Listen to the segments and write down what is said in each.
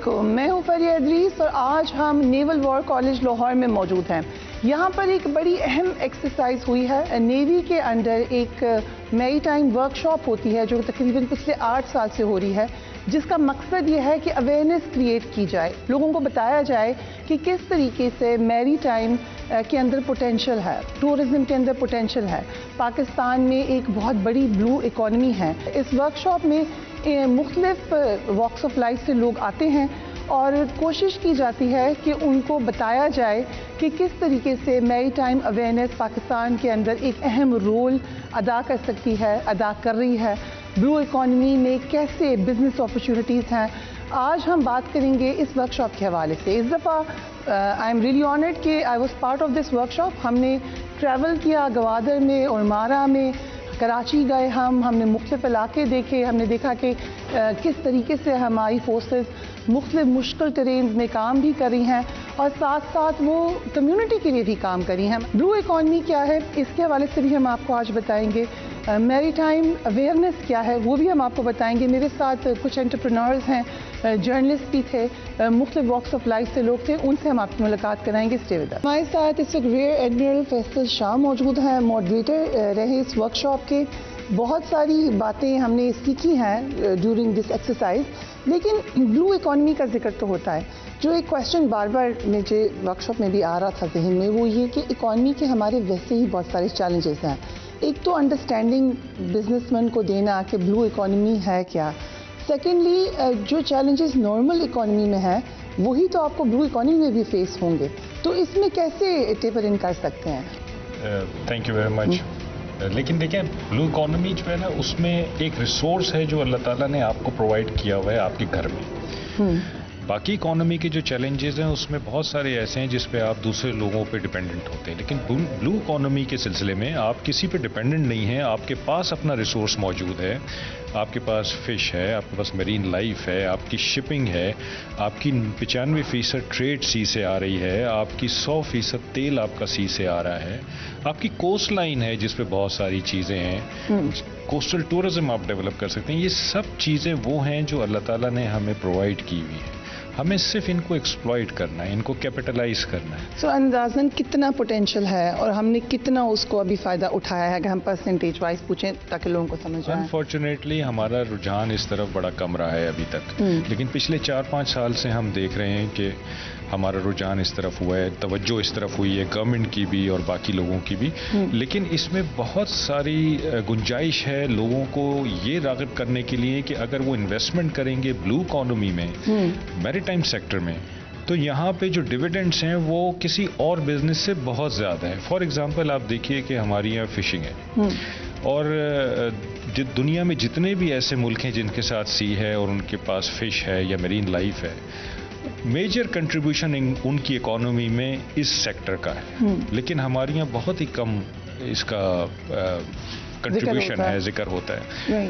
علیکم، میں ہوں فریہ ادریس اور آج ہم نیول وار کالج لاہور میں موجود ہیں۔ یہاں پر ایک بڑی اہم ایکسرسائز ہوئی ہے۔ نیوی کے انڈر ایک میری ٹائم ورک شاپ ہوتی ہے جو تقریباً پچھلے 8 سال سے ہو رہی ہے، جس کا مقصد یہ ہے کہ اویئرنیس کریٹ کی جائے، لوگوں کو بتایا جائے کہ کس طریقے سے میری ٹائم کے اندر پوٹینشیل ہے، ٹورزم کے اندر پوٹینشیل ہے۔ پاکستان میں ایک بہت بڑی بلو اکانومی ہے۔ اس ورک شاپ میں مختلف واکس آف لائف سے لوگ آتے ہیں اور کوشش کی جاتی ہے کہ ان کو بتایا جائے کہ کس طریقے سے میری ٹائم اویئرنیس پاکستان کے اندر ایک اہم رول ادا کر سکتی ہے، ادا کر رہی ہے۔ بلو اکانومی میں کیسے بزنس اپرچونٹیز ہیں، آج ہم بات کریں گے اس ورک شاپ کے حوالے سے۔ اس دفعہ آئی ایم ریئلی آنرڈ کہ I was part of this work shop. ہم نے ٹریول کیا گوادر میں اور مارا میں، کراچی گئے، ہم نے مختلف علاقے دیکھے، ہم نے دیکھا کہ کس طریقے سے ہماری فورسز مختلف مشکل ٹرینز میں کام بھی کر رہی ہیں اور ساتھ ساتھ وہ کمیونٹی کے لیے بھی کام کر رہی ہیں۔ بلو اکانومی کیا ہے، اس کے حوالے سے بھی ہم آپ کو آج بتائیں گے۔ میری ٹائم اویئرنیس کیا ہے وہ بھی ہم آپ کو بتائیں گے۔ میرے ساتھ کچھ انٹرپرینورز ہیں، جرنلسٹ بھی تھے، مختلف واکس آف لائف سے لوگ تھے، ان سے ہم آپ کی ملاقات کرائیں گے۔ Stay with us. ہمارے ساتھ اس وقت ریئر ایڈمرل فیصل شاہ موجود ہیں، ماڈریٹر رہے اس ورک شاپ کے۔ بہت ساری باتیں ہم نے سیکھی ہیں ڈیورنگ دس ایکسرسائز، لیکن بلو اکانومی کا ذکر تو ہوتا ہے۔ جو ایک کویشچن بار بار مجھے ورک شاپ میں بھی آ رہا تھا ذہن میں، وہ یہ کہ اکانومی کے ہمارے ویسے ہی بہت سارے چیلنجز ہیں۔ ایک تو انڈرسٹینڈنگ بزنس مین کو دینا کہ بلو اکانومی ہے کیا۔ سیکنڈلی جو چیلنجز نارمل اکانومی میں ہیں وہی تو آپ کو بلو اکانومی میں بھی فیس ہوں گے، تو اس میں کیسے ٹیپر ان کر سکتے ہیں؟ تھینک یو ویری مچ۔ لیکن دیکھیں، بلو اکانومی جو ہے نا، اس میں ایک ریسورس ہے جو اللہ تعالیٰ نے آپ کو پرووائڈ کیا ہوا ہے آپ کے گھر میں۔ باقی اکانومی کے جو چیلنجز ہیں اس میں بہت سارے ایسے ہیں جس پہ آپ دوسرے لوگوں پہ ڈپینڈنٹ ہوتے ہیں، لیکن بلو اکانومی کے سلسلے میں آپ کسی پہ ڈپینڈنٹ نہیں ہیں۔ آپ کے پاس اپنا ریسورس موجود ہے، آپ کے پاس فش ہے، آپ کے پاس میرین لائف ہے، آپ کی شپنگ ہے، آپ کی 95% ٹریڈ سی سے آ رہی ہے، آپ کی 100% تیل آپ کا سی سے آ رہا ہے، آپ کی کوسٹ لائن ہے جس پہ بہت ساری چیزیں ہیں، کوسٹل ٹورزم آپ ڈیولپ کر سکتے ہیں۔ یہ سب چیزیں وہ ہیں جو اللہ تعالیٰ نے ہمیں پرووائڈ کی ہوئی ہیں، ہمیں صرف ان کو ایکسپلائٹ کرنا ہے، ان کو کیپٹلائز کرنا ہے۔ سو اندازاً کتنا پوٹینشیل ہے اور ہم نے کتنا اس کو ابھی فائدہ اٹھایا ہے، اگر ہم پرسنٹیج وائز پوچھیں تاکہ لوگوں کو سمجھ آئے؟ انفارچونیٹلی ہمارا رجحان اس طرف بڑا کم رہا ہے ابھی تک، لیکن پچھلے 4-5 سال سے ہم دیکھ رہے ہیں کہ ہمارا رجحان اس طرف ہوا ہے، توجہ اس طرف ہوئی ہے گورنمنٹ کی بھی اور باقی لوگوں کی بھی، لیکن اس میں بہت ساری گنجائش ہے لوگوں کو یہ راغب کرنے کے لیے کہ اگر وہ انویسٹمنٹ کریں گے بلو اکانومی میں، میری ٹائم سیکٹر میں، تو یہاں پہ جو ڈیویڈنڈس ہیں وہ کسی اور بزنس سے بہت زیادہ ہیں۔ فار ایگزامپل آپ دیکھیے کہ ہماری یہاں فشنگ ہے، اور دنیا میں جتنے بھی ایسے ملک ہیں جن کے ساتھ سی ہے اور ان کے پاس فش ہے یا میرین لائف ہے، میجر کنٹریبیوشن ان کی اکانومی میں اس سیکٹر کا ہے، لیکن ہمارے یہاں بہت ہی کم اس کا کنٹریبیوشن ہے، ذکر ہوتا ہے۔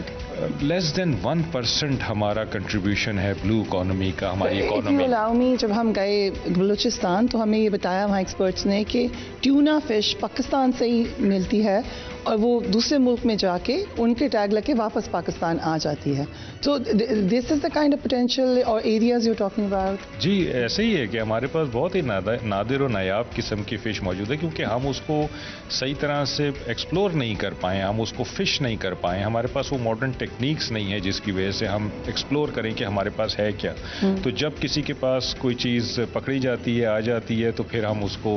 لیس دین 1% ہمارا کنٹریبیوشن ہے بلو اکانومی کا ہماری اکانومی۔ جب ہم گئے بلوچستان تو ہمیں یہ بتایا وہاں ایکسپرٹس نے کہ ٹیونا فش پاکستان سے ہی ملتی ہے اور وہ دوسرے ملک میں جا کے ان کے ٹیگ لگ کے واپس پاکستان آ جاتی ہے۔ تو دس از دا کائنڈ آف پوٹینشیل اور ایریاز یو ٹاکنگ اباؤٹ۔ جی ایسے ہی ہے کہ ہمارے پاس بہت ہی نادر و نایاب قسم کی فش موجود ہے، کیونکہ ہم اس کو صحیح طرح سے ایکسپلور نہیں کر پائے، ہم اس کو فش نہیں کر پائے، ہمارے پاس وہ ماڈرن ٹیکنیکس نہیں ہے جس کی وجہ سے ہم ایکسپلور کریں کہ ہمارے پاس ہے کیا۔ تو جب کسی کے پاس کوئی چیز پکڑی جاتی ہے، آ جاتی ہے، تو پھر ہم اس کو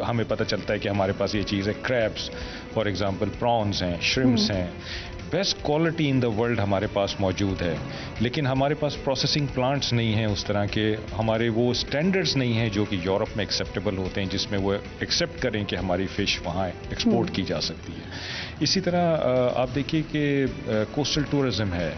ہمیں پتہ چلتا ہے کہ ہمارے پاس یہ چیز ہے۔ کریبس فار ایگزامپل، پرانز ہیں، شرمس ہیں، best quality in the world ہمارے پاس موجود ہے، لیکن ہمارے پاس پروسیسنگ پلانٹس نہیں ہیں اس طرح کے، ہمارے وہ اسٹینڈرڈز نہیں ہیں جو کہ یورپ میں ایکسیپٹیبل ہوتے ہیں، جس میں وہ ایکسیپٹ کریں کہ ہماری فش وہاں ایکسپورٹ کی جا سکتی ہے۔ اسی طرح آپ دیکھیے کہ کوسٹل ٹورزم ہے،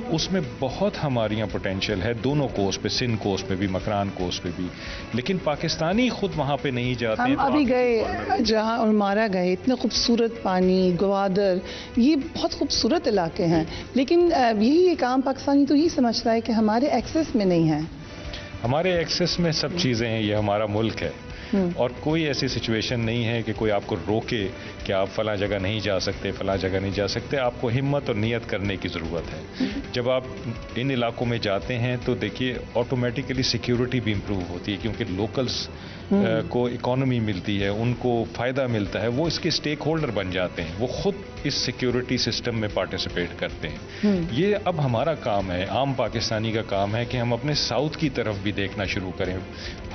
اس میں بہت ہمارے یہاں پوٹینشیل ہے، دونوں کوسٹ پہ، سندھ کوسٹ پہ بھی، مکران کوسٹ پہ بھی، لیکن پاکستانی خود وہاں پہ نہیں جاتے ہیں۔ ہم ابھی گئے جہاں اور مارا گئے، اتنا خوبصورت پانی، گوادر، یہ بہت خوبصورت علاقے ہیں، لیکن یہی ایک عام پاکستانی تو یہی سمجھتا ہے کہ ہمارے ایکسس میں نہیں ہے۔ ہمارے ایکسس میں سب چیزیں ہیں، یہ ہمارا ملک ہے، اور کوئی ایسی سچویشن نہیں ہے کہ کوئی آپ کو روکے کہ آپ فلاں جگہ نہیں جا سکتے، فلاں جگہ نہیں جا سکتے. آپ کو ہمت اور نیت کرنے کی ضرورت ہے. جب آپ ان علاقوں میں جاتے ہیں تو دیکھیے آٹومیٹیکلی سیکیورٹی بھی امپروو ہوتی ہے، کیونکہ لوکلس کو اکانومی ملتی ہے، ان کو فائدہ ملتا ہے، وہ اس کے اسٹیک ہولڈر بن جاتے ہیں، وہ خود اس سیکیورٹی سسٹم میں پارٹیسپیٹ کرتے ہیں. یہ اب ہمارا کام ہے، عام پاکستانی کا کام ہے کہ ہم اپنے ساؤتھ کی طرف بھی دیکھنا شروع کریں.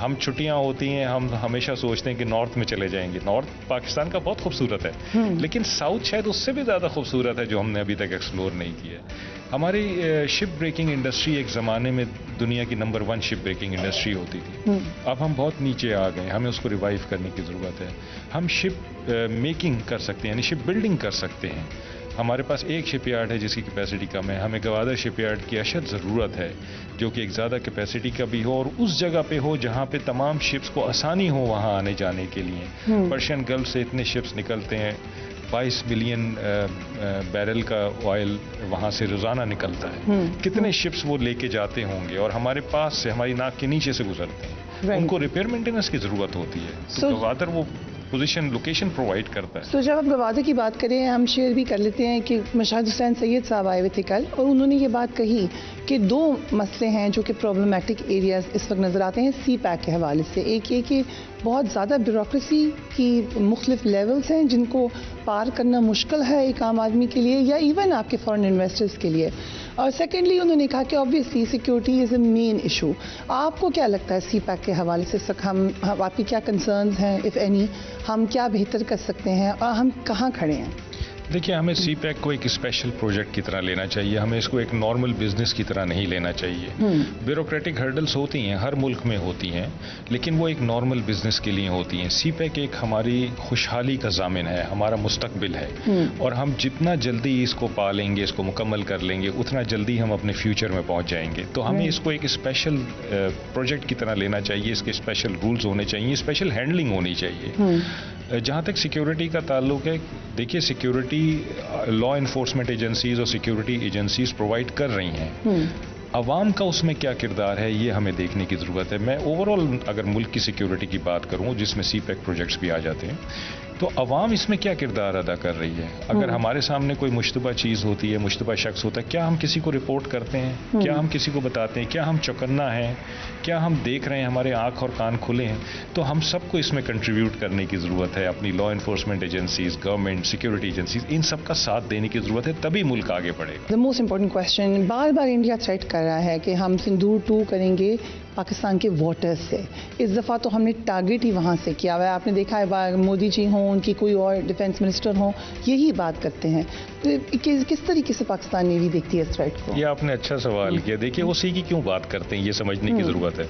ہم چھٹیاں ہوتی ہیں، ہم ہمیشہ سوچتے ہیں کہ نارتھ میں چلے جائیں گے. نارتھ پاکستان کا بہت خوبصورت ہے، لیکن ساؤتھ شاید اس سے بھی زیادہ خوبصورت ہے جو ہم نے ابھی تک ایکسپلور نہیں کیا. ہماری شپ بریکنگ انڈسٹری ایک زمانے میں دنیا کی نمبر 1 شپ بریکنگ انڈسٹری ہوتی تھی. اب ہم بہت نیچے آ گئے، ہمیں اس کو ریوائیو کرنے کی ضرورت ہے. ہم شپ میکنگ کر سکتے ہیں، یعنی شپ بلڈنگ کر سکتے ہیں. ہمارے پاس ایک شپ یارڈ ہے جس کی کیپیسٹی کم ہے، ہمیں گوادر شپ یارڈ کی اشد ضرورت ہے جو کہ ایک زیادہ کیپیسٹی کا بھی ہو اور اس جگہ پہ ہو جہاں پہ تمام شپس کو آسانی ہو وہاں آنے جانے کے لیے. پرشین گلف سے اتنے شپس نکلتے ہیں، 22 ملین بیرل کا آئل وہاں سے روزانہ نکلتا ہے. کتنے شپس وہ لے کے جاتے ہوں گے اور ہمارے پاس سے، ہماری ناک کے نیچے سے گزرتے ہیں. ان کو ریپیئر مینٹیننس کی ضرورت ہوتی ہے، تو گوادر وہ پوزیشن لوکیشن پرووائڈ کرتا ہے. تو جب آپ گوادر کی بات کریں، ہم شیئر بھی کر لیتے ہیں کہ مشاہد حسین سید صاحب آئے ہوئے تھے کل، اور انہوں نے یہ بات کہی کہ 2 مسئلے ہیں جو کہ پرابلمیٹک ایریاز اس وقت نظر آتے ہیں سی پیک کے حوالے سے. ایک یہ کہ بہت زیادہ بیوروکریسی کی مختلف لیولز ہیں جن کو پار کرنا مشکل ہے ایک عام آدمی کے لیے یا ایون آپ کے فارن انویسٹرز کے لیے. اور سیکنڈلی انہوں نے کہا کہ آبویسلی سیکیورٹی از اے مین ایشو. آپ کو کیا لگتا ہے سی پیک کے حوالے سے آپ کی کیا کنسرنز ہیں اف اینی؟ ہم کیا بہتر کر سکتے ہیں اور ہم کہاں کھڑے ہیں؟ دیکھیے، ہمیں سی پیک کو ایک اسپیشل پروجیکٹ کی طرح لینا چاہیے، ہمیں اس کو ایک نارمل بزنس کی طرح نہیں لینا چاہیے. بیوروکریٹک ہرڈلس ہوتی ہیں، ہر ملک میں ہوتی ہیں، لیکن وہ ایک نارمل بزنس کے لیے ہوتی ہیں. سی پیک ایک ہماری خوشحالی کا ضامن ہے، ہمارا مستقبل ہے، اور ہم جتنا جلدی اس کو پالیں گے، اس کو مکمل کر لیں گے، اتنا جلدی ہم اپنے فیوچر میں پہنچ جائیں گے. تو ہمیں اس کو ایک اسپیشل پروجیکٹ کی طرح لینا چاہیے، اس کے اسپیشل رولز ہونے چاہیے، اسپیشل ہینڈلنگ ہونی چاہیے. جہاں تک سیکیورٹی کا تعلق ہے، دیکھیے سیکیورٹی لا انفورسمنٹ ایجنسیز اور سیکیورٹی ایجنسیز پرووائڈ کر رہی ہیں. عوام کا اس میں کیا کردار ہے یہ ہمیں دیکھنے کی ضرورت ہے. میں اوور آل اگر ملک کی سیکیورٹی کی بات کروں جس میں سی پیک پروجیکٹس بھی آ جاتے ہیں، تو عوام اس میں کیا کردار ادا کر رہی ہے. اگر ہمارے سامنے کوئی مشتبہ چیز ہوتی ہے، مشتبہ شخص ہوتا ہے، کیا ہم کسی کو رپورٹ کرتے ہیں؟ کیا ہم کسی کو بتاتے ہیں؟ کیا ہم چوکنا ہیں؟ کیا ہم دیکھ رہے ہیں، ہمارے آنکھ اور کان کھلے ہیں؟ تو ہم سب کو اس میں کنٹریبیوٹ کرنے کی ضرورت ہے. اپنی law enforcement agencies, government, security agencies, ان سب کا ساتھ دینے کی ضرورت ہے، تبھی ملک آگے بڑھے گا. دا موسٹ امپورٹنٹ کوشچن، بار بار انڈیا تھریٹ کر رہا ہے کہ ہم سندور 2 کریں گے پاکستان کے واٹرز سے. اس دفعہ تو ہم نے ٹارگٹ ہی وہاں سے کیا ہوا ہے. آپ نے دیکھا ہے مودی جی ہوں، ان کی کوئی اور ڈیفینس منسٹر ہوں، یہی بات کرتے ہیں. کس طریقے سے پاکستان نیوی دیکھتی ہے اس تھریٹ کو؟ یہ آپ نے اچھا سوال کیا. دیکھیے اسی کی کیوں بات کرتے ہیں یہ سمجھنے کی ضرورت ہے.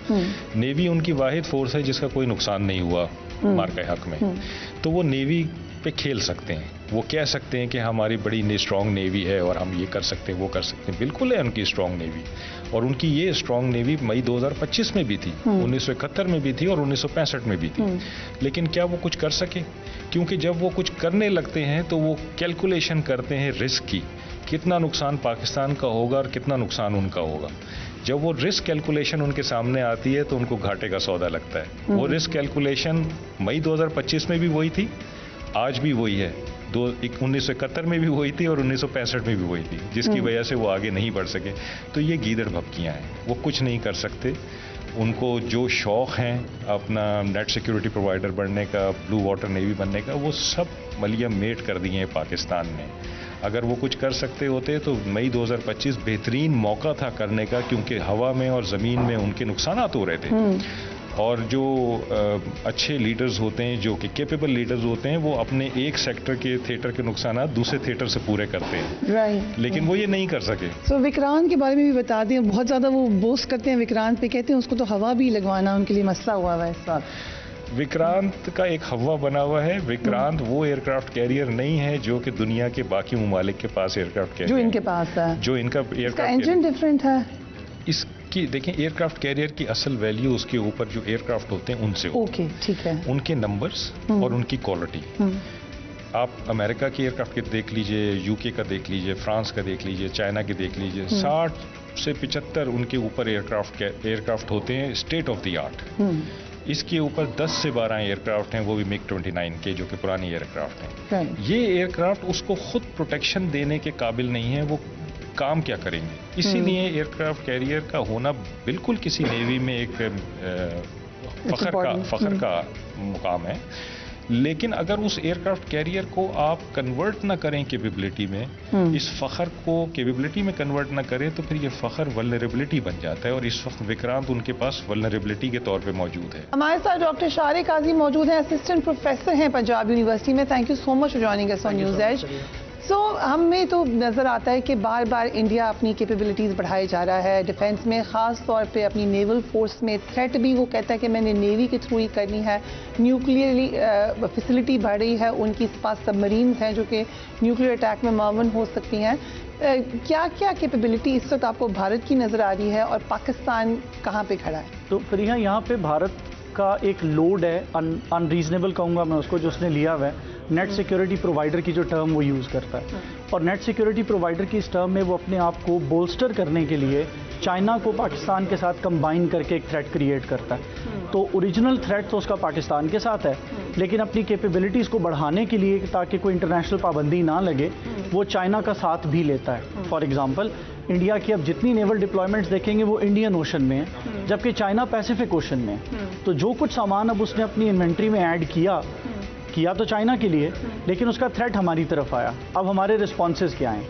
نیوی ان کی واحد فورس ہے جس کا کوئی نقصان نہیں ہوا مارکہ حق میں، تو وہ نیوی پہ کھیل سکتے ہیں. وہ کہہ سکتے ہیں کہ ہماری بڑی اسٹرانگ نیوی ہے اور ہم یہ کر سکتے ہیں، وہ کر سکتے ہیں. بالکل ہے ان کی اسٹرانگ نیوی، اور ان کی یہ اسٹرانگ نیوی مئی 2025 میں بھی تھی، 1971 میں بھی تھی اور 1965 میں بھی تھی. لیکن کیا وہ کچھ کر سکے؟ کیونکہ جب وہ کچھ کرنے لگتے ہیں تو وہ کیلکولیشن کرتے ہیں رسک کی، کتنا نقصان پاکستان کا ہوگا اور کتنا نقصان ان کا ہوگا. جب وہ رسک کیلکولیشن ان کے سامنے آتی ہے تو ان کو گھاٹے کا سودا لگتا ہے. وہ رسک کیلکولیشن مئی 2025 میں بھی وہی تھی، آج بھی وہی ہے، 1971 میں بھی وہی تھی اور 1965 میں بھی وہی تھی، جس کی وجہ سے وہ آگے نہیں بڑھ سکے. تو یہ گیدڑ بھپکیاں ہیں، وہ کچھ نہیں کر سکتے. ان کو جو شوق ہیں اپنا نیٹ سیکیورٹی پرووائڈر بننے کا، بلو واٹر نیوی بننے کا، وہ سب ملیا میٹ کر دیے ہیں پاکستان نے. اگر وہ کچھ کر سکتے ہوتے تو مئی 2025 بہترین موقع تھا کرنے کا، کیونکہ ہوا میں اور زمین میں ان کے نقصانات ہو رہے تھے. اور جو اچھے لیڈرز ہوتے ہیں، جو کہ کیپیبل لیڈرز ہوتے ہیں، وہ اپنے ایک سیکٹر کے تھیٹر کے نقصانات دوسرے تھیٹر سے پورے کرتے ہیں. لیکن وہ یہ نہیں کر سکے. سو وکرانت کے بارے میں بھی بتا دیں، بہت زیادہ وہ بوسٹ کرتے ہیں وکرانت پہ، کہتے ہیں اس کو تو ہوا بھی لگوانا ان کے لیے مسئلہ ہوا ہے اس وقت. وکرانت کا ایک ہوا بنا ہوا ہے. وکرانت وہ ایئر کرافٹ کیریئر نہیں ہے جو کہ دنیا کے باقی ممالک کے پاس ایئر کرافٹ کیریئر جو ان کے پاس ہے، جو ان کا ایئر کرافٹ انجن ڈفرینٹ ہے. اس کی دیکھیں، ایئر کرافٹ کیریئر کی اصل ویلیو اس کے اوپر جو ایئر کرافٹ ہوتے ہیں ان سے اوکے ٹھیک ہے، ان کے نمبرز اور ان کی کوالٹی. آپ امریکہ کے ایئر کرافٹ کے دیکھ لیجئے، یو کے کا دیکھ لیجئے، فرانس کا دیکھ لیجئے، چائنا کے دیکھ لیجئے، 60 سے 75 ان کے اوپر ایئر کرافٹ ہوتے ہیں اسٹیٹ آف دی آرٹ. اس کے اوپر 10 سے 12 ایئر کرافٹ ہیں, وہ بھی MiG-29 کے, جو کہ پرانی ایئر کرافٹ ہیں. یہ ایئر کرافٹ اس کو خود پروٹیکشن دینے کے قابل نہیں ہے, وہ کام کیا کریں گے. اسی لیے ایئر کرافٹ کیریئر کا ہونا بالکل کسی نیوی میں ایک فخر کا مقام ہے. لیکن اگر اس ایئر کرافٹ کیریئر کو آپ کنورٹ نہ کریں کیپیبلٹی میں, اس فخر کو کیپیبلٹی میں کنورٹ نہ کریں, تو پھر یہ فخر ولنریبلٹی بن جاتا ہے, اور اس وقت وکرانت ان کے پاس ولنریبلٹی کے طور پہ موجود ہے. ہمارے ساتھ ڈاکٹر شارق قاضی موجود ہیں, اسسٹنٹ پروفیسر ہیں پنجاب یونیورسٹی میں. Thank you so much for joining us on news edge. So ہمیں تو نظر آتا ہے کہ بار بار انڈیا اپنی کیپیبلٹیز بڑھائے جا رہا ہے ڈیفینس میں, خاص طور پہ اپنی نیول فورس میں. تھریٹ بھی وہ کہتا ہے کہ میں نے نیوی کے تھرو ہی کرنی ہے. نیوکلیئرلی فیسلٹی بڑھ رہی ہے, ان کے پاس سب مرینز ہیں جو کہ نیوکلیئر اٹیک میں معاون ہو سکتی ہیں. کیا کیا کیپیبلٹی اس وقت آپ کو بھارت کی نظر آ رہی ہے, اور پاکستان کہاں پہ کھڑا ہے؟ تو فریحہ, یہاں پہ بھارت کا ایک لوڈ ہے, انریزنیبل کہوں گا میں اس کو, جو اس نے لیا ہوا ہے. نیٹ سیکیورٹی پرووائڈر کی جو ٹرم وہ یوز کرتا ہے, اور نیٹ سیکیورٹی پرووائڈر کی اس ٹرم میں وہ اپنے آپ کو بولسٹر کرنے کے لیے چائنا کو پاکستان کے ساتھ کمبائن کر کے ایک تھریٹ کریٹ کرتا ہے. تو اوریجنل تھریٹ تو اس کا پاکستان کے ساتھ ہے, لیکن اپنی کیپیبلٹیز کو بڑھانے کے لیے تاکہ کوئی انٹرنیشنل پابندی نہ لگے, وہ چائنا کا ساتھ بھی لیتا ہے. فار ایگزامپل, انڈیا کی اب جتنی نیول ڈپلائمنٹس دیکھیں گے وہ انڈین اوشن میں ہے, جبکہ چائنا پیسیفک اوشن میں ہے. تو جو کچھ سامان اب اس نے اپنی انوینٹری میں ایڈ کیا تو چائنا کے لیے, لیکن اس کا تھریٹ ہماری طرف آیا. اب ہمارے رسپانسز کیا ہیں؟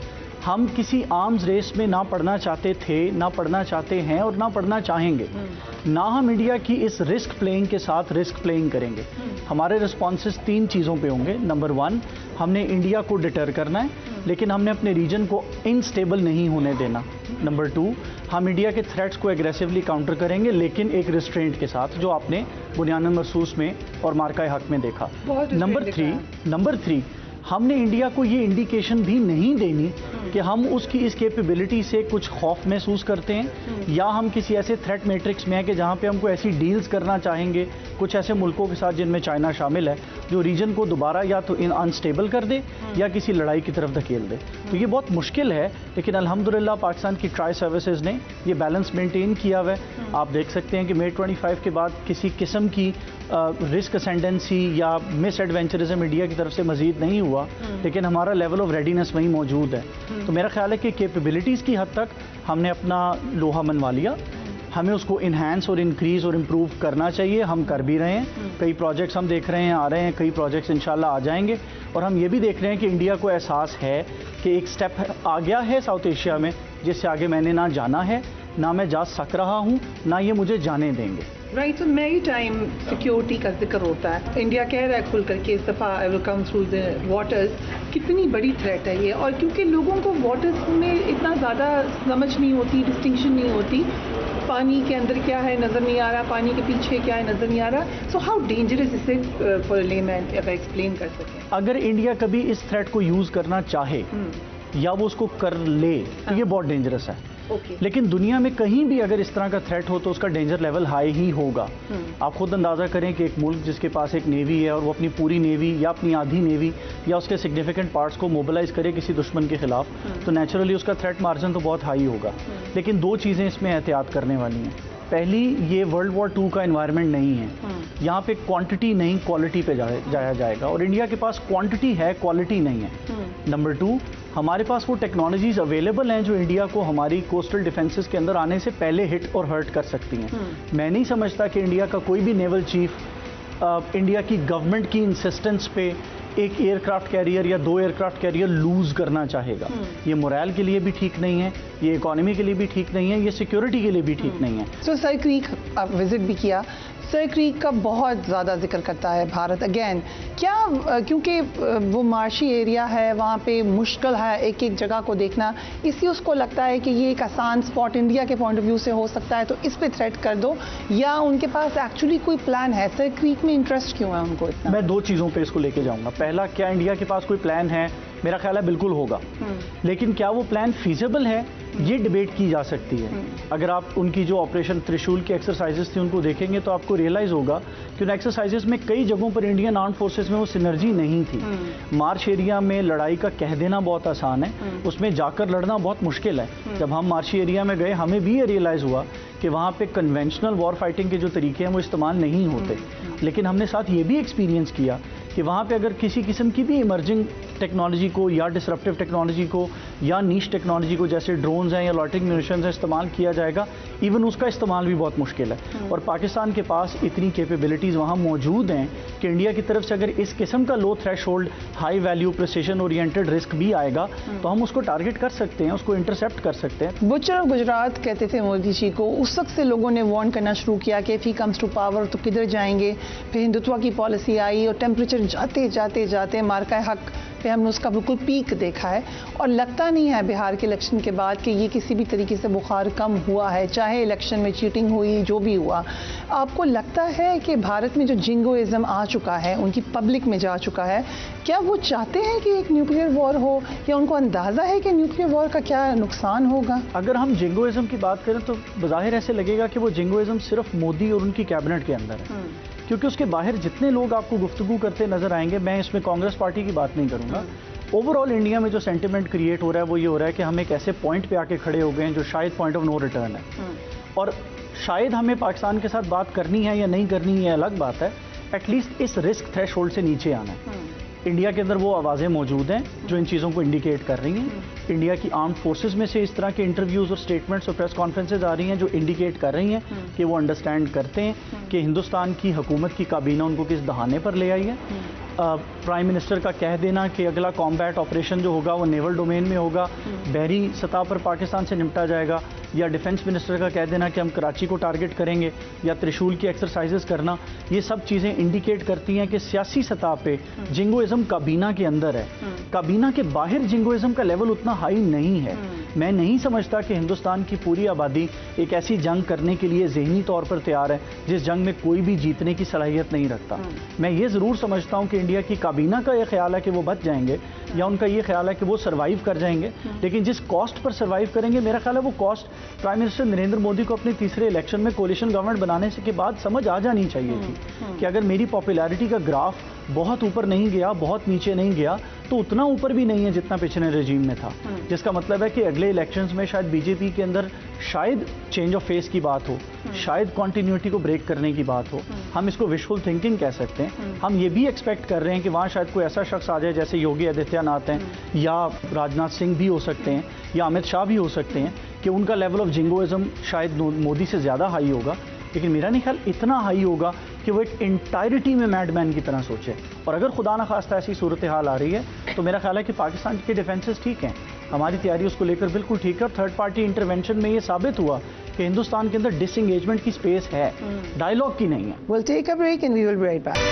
ہم کسی آرمز ریس میں نہ پڑنا چاہتے تھے, نہ پڑنا چاہتے ہیں, اور نہ پڑنا چاہیں گے. نہ ہم انڈیا کی اس رسک پلینگ کے ساتھ رسک پلینگ کریں گے. ہمارے رسپانسز 3 چیزوں پہ ہوں گے. نمبر 1, ہم نے انڈیا کو ڈٹر کرنا ہے, لیکن ہم نے اپنے ریجن کو انسٹیبل نہیں ہونے دینا. نمبر 2, ہم انڈیا کے تھریٹس کو ایگریسولی کاؤنٹر کریں گے, لیکن ایک ریسٹرینٹ کے ساتھ, جو آپ نے بنیان مرصوص میں اور مارکہ حق میں دیکھا. نمبر 3, ہم نے انڈیا کو یہ انڈیکیشن بھی نہیں دینی کہ ہم اس کی اس کیپیبلٹی سے کچھ خوف محسوس کرتے ہیں, یا ہم کسی ایسے تھریٹ میٹرکس میں ہیں کہ جہاں پہ ہم کو ایسی ڈیلز کرنا چاہیں گے کچھ ایسے ملکوں کے ساتھ, جن میں چائنا شامل ہے, جو ریجن کو دوبارہ یا تو انسٹیبل کر دے یا کسی لڑائی کی طرف دھکیل دے. تو یہ بہت مشکل ہے, لیکن الحمدللہ پاکستان کی ٹرائی سروسز نے یہ بیلنس مینٹین کیا ہوا ہے. آپ دیکھ سکتے ہیں کہ May 25 کے بعد کسی قسم کی رسک اسینڈنسی یا مس ایڈونچرزم انڈیا کی طرف سے مزید نہیں ہوا, لیکن ہمارا لیول آف ریڈینس وہیں موجود ہے. تو میرا خیال ہے کہ کیپیبلٹیز کی حد تک ہم نے اپنا لوہا منوا لیا, ہمیں اس کو انہینس اور انکریز اور امپروو کرنا چاہیے. ہم کر بھی رہے ہیں, کئی پروجیکٹس ہم دیکھ رہے ہیں آ رہے ہیں, کئی پروجیکٹس انشاءاللہ آ جائیں گے. اور ہم یہ بھی دیکھ رہے ہیں کہ انڈیا کو احساس ہے کہ ایک سٹیپ آ گیا ہے ساؤتھ ایشیا میں, جس سے آگے میں نے نہ جانا ہے, نہ میں جا سک رہا ہوں, نہ یہ مجھے جانے دیں گے. رائٹ, تو میری ٹائم سیکیورٹی کا ذکر ہوتا ہے. انڈیا کہہ رہا ہے کھل کر کے اس دفعہ آئی ول کم تھرو دی واٹرز. کتنی بڑی تھریٹ ہے یہ, اور کیونکہ لوگوں کو واٹرز میں اتنا زیادہ سمجھ نہیں ہوتی, ڈسٹنکشن نہیں ہوتی, پانی کے اندر کیا ہے نظر نہیں آ رہا, پانی کے پیچھے کیا ہے نظر نہیں آ رہا. So how dangerous is it for a لے مین, اگر ایکسپلین کر سکیں. اگر انڈیا کبھی اس تھریٹ کو یوز کرنا چاہے یا وہ اس کو کر لے تو یہ بہت ڈینجرس ہے. لیکن دنیا میں کہیں بھی اگر اس طرح کا تھریٹ ہو تو اس کا ڈینجر لیول ہائی ہی ہوگا. آپ خود اندازہ کریں کہ ایک ملک جس کے پاس ایک نیوی ہے, اور وہ اپنی پوری نیوی یا اپنی آدھی نیوی یا اس کے سگنیفیکنٹ پارٹس کو موبلائز کرے کسی دشمن کے خلاف, تو نیچرلی اس کا تھریٹ مارجن تو بہت ہائی ہوگا. لیکن 2 چیزیں اس میں احتیاط کرنے والی ہیں. پہلی, یہ World War II کا انوائرمنٹ نہیں ہے. یہاں پہ کوانٹٹی نہیں کوالٹی پہ جایا جائے گا, اور انڈیا کے پاس کوانٹٹی ہے, کوالٹی نہیں ہے. نمبر 2, ہمارے پاس وہ ٹیکنالوجیز اویلیبل ہیں جو انڈیا کو ہماری کوسٹل ڈیفنسز کے اندر آنے سے پہلے ہٹ اور ہرٹ کر سکتی ہیں. میں نہیں سمجھتا کہ انڈیا کا کوئی بھی نیول چیف انڈیا کی گورنمنٹ کی انسسٹنس پہ ایک ایئر کرافٹ کیریئر یا 2 ایئر کرافٹ کیریئر لوز کرنا چاہے گا. یہ مورائل کے لیے بھی ٹھیک نہیں ہے, یہ اکانومی کے لیے بھی ٹھیک نہیں ہے, یہ سیکیورٹی کے لیے بھی ٹھیک نہیں ہے. سو سر کریک آپ وزٹ بھی کیا, سر کریک کا بہت زیادہ ذکر کرتا ہے بھارت اگین. کیا کیونکہ وہ مارشی ایریا ہے, وہاں پہ مشکل ہے ایک ایک جگہ کو دیکھنا, اس لیے اس کو لگتا ہے کہ یہ ایک آسان اسپاٹ انڈیا کے پوائنٹ آف ویو سے ہو سکتا ہے, تو اس پہ تھریٹ کر دو, یا ان کے پاس ایکچولی کوئی پلان ہے؟ سر کریک میں انٹرسٹ کیوں ہے ان کو اتنا؟ میں 2 چیزوں پہ اس کو لے کے جاؤں گا. پہلا, کیا انڈیا کے پاس کوئی پلان ہے؟ میرا خیال ہے بالکل ہوگا, لیکن کیا وہ پلان فیزیبل ہے یہ ڈیبیٹ کی جا سکتی ہے. اگر آپ ان کی جو آپریشن ترشول کی ایکسرسائزز تھی ان کو دیکھیں گے تو آپ کو ریئلائز ہوگا کہ ان ایکسرسائزز میں کئی جگہوں پر انڈین آرمڈ فورسز میں وہ سینرجی نہیں تھی. مارش ایریا میں لڑائی کا کہہ دینا بہت آسان ہے, اس میں جا کر لڑنا بہت مشکل ہے. جب ہم مارشی ایریا میں گئے ہمیں بھی یہ ریئلائز ہوا کہ کہ وہاں پہ کنونشنل وار فائٹنگ کے جو طریقے ہیں وہ استعمال نہیں ہوتے، لیکن ہم نے ساتھ یہ بھی ایکسپیرینس کیا کہ وہاں پہ اگر کسی قسم کی بھی ایمرجنگ ٹیکنالوجی کو یا ڈسرپٹیو ٹیکنالوجی کو یا نیش ٹیکنالوجی کو جیسے ڈرونز ہیں یا لاٹرنگ میونیشنز ہیں استعمال کیا جائے گا، ایون اس کا استعمال بھی بہت مشکل ہے. اور پاکستان کے پاس اتنی کیپیبلٹیز وہاں موجود ہیں کہ انڈیا کی طرف سے اگر اس قسم کا low threshold high value precision oriented risk بھی آئے گا تو ہم اس کو ٹارگٹ کر سکتے ہیں، اس کو انٹرسپٹ کر سکتے ہیں. بچر آف گجرات کہتے تھے مودی جی کو، اس وقت سے لوگوں نے وارن کرنا شروع کیا کہ if he comes to power تو کدھر جائیں گے. پھر ہندوتوا کی پالیسی آئی اور ٹیمپریچر جاتے جاتے جاتے مارکہ حق پہ ہم نے اس کا بالکل پیک دیکھا ہے. اور لگتا نہیں ہے بہار کے الیکشن کے بعد کہ یہ کسی بھی طریقے سے بخار کم ہوا ہے، چاہے الیکشن میں چیٹنگ ہوئی جو بھی ہوا. آپ کو لگتا ہے کہ بھارت میں جو جنگوازم آ چکا ہے، ان کی پبلک میں جا چکا ہے، کیا وہ چاہتے ہیں کہ ایک نیوکلیئر وار ہو، یا ان کو اندازہ ہے کہ نیوکلیئر وار کا کیا نقصان ہوگا؟ اگر ہم جنگوازم کی بات کریں تو بظاہر ایسے لگے گا کہ وہ جنگوازم صرف مودی اور ان کی کیبنٹ کے اندر ہے، کیونکہ اس کے باہر جتنے لوگ آپ کو گفتگو کرتے نظر آئیں گے، میں اس میں کانگریس پارٹی کی بات نہیں کروں گا، اوور آل انڈیا میں جو سینٹیمنٹ کریٹ ہو رہا ہے وہ یہ ہو رہا ہے کہ ہم ایک ایسے پوائنٹ پہ آ کے کھڑے ہو گئے ہیں جو شاید پوائنٹ آف نو ریٹرن ہے. اور شاید ہمیں پاکستان کے ساتھ بات کرنی ہے یا نہیں کرنی ہے الگ بات ہے، ایٹ لیسٹ اس رسک تھریش ہولڈ سے نیچے آنا ہے. انڈیا کے اندر وہ آوازیں موجود ہیں جو ان چیزوں کو انڈیکیٹ کر رہی ہیں. انڈیا کی آرمڈ فورسز میں سے اس طرح کے انٹرویوز اور اسٹیٹمنٹس اور پریس کانفرنسز آ رہی ہیں جو انڈیکیٹ کر رہی ہیں کہ وہ انڈرسٹینڈ کرتے ہیں کہ ہندوستان کی حکومت کی کابینہ ان کو کس دہانے پر لے آئی ہے. پرائم منسٹر کا کہہ دینا کہ اگلا کامبیٹ آپریشن جو ہوگا وہ نیول ڈومین میں ہوگا، بحری سطح پر پاکستان سے نمٹا جائے گا، یا ڈیفنس منسٹر کا کہہ دینا کہ ہم کراچی کو ٹارگٹ کریں گے، یا ترشول کی ایکسرسائزز کرنا، یہ سب چیزیں انڈیکیٹ کرتی ہیں کہ سیاسی سطح پہ جنگوازم کابینہ کے اندر ہے. کابینہ کے باہر جنگوازم کا لیول اتنا ہائی نہیں ہے. میں نہیں سمجھتا کہ ہندوستان کی پوری آبادی ایک ایسی جنگ کرنے کے لیے ذہنی طور پر تیار ہے جس جنگ میں کوئی بھی جیتنے کی صلاحیت نہیں رکھتا. میں یہ ضرور سمجھتا ہوں کہ انڈیا کی کابینہ کا یہ خیال ہے کہ وہ بچ جائیں گے، یا ان کا یہ خیال ہے کہ وہ سروائیو کر جائیں گے، لیکن جس کاسٹ پر سروائیو کریں گے میرا خیال ہے وہ cost prime minister Narendra Modi کو اپنے تیسرے الیکشن میں کولیشن گورنمنٹ بنانے کے بعد سمجھ آ جانی چاہیے تھی کہ اگر میری پاپولیرٹی کا گراف بہت اوپر نہیں گیا، بہت نیچے نہیں گیا، تو اتنا اوپر بھی نہیں ہے جتنا پچھلے رجیم میں تھا، جس کا مطلب ہے کہ اگلے الیکشنز میں شاید بی جے پی کے اندر شاید چینج آف فیس کی بات ہو، شاید کنٹینیوٹی کو بریک کرنے کی بات ہو. ہم اس کو وشفل تھنکنگ کہہ سکتے ہیں. ہم یہ بھی ایکسپیکٹ کر رہے ہیں کہ وہاں شاید کوئی ایسا شخص آ جائے جیسے یوگی آدتیہ ناتھ ہیں، یا راجناتھ سنگھ بھی ہو سکتے ہیں، یا امت شاہ بھی ہو سکتے ہیں، کہ ان کا لیول آف جنگوازم شاید مودی سے زیادہ ہائی ہوگا، لیکن میرا نہیں خیال اتنا ہائی ہوگا کہ وہ ایک انٹائرٹی میں میڈ مین کی طرح سوچے. اور اگر خدا نخواستہ ایسی صورتحال آ رہی ہے تو میرا خیال ہے کہ پاکستان کے ڈیفنسز ٹھیک ہیں، ہماری تیاری اس کو لے کر بالکل ٹھیک ہے، اور تھرڈ پارٹی انٹرونشن میں یہ ثابت ہوا کہ ہندوستان کے اندر ڈس انگیجمنٹ کی سپیس ہے، ڈائیلاگ کی نہیں ہے. We'll take a break and we will be right back.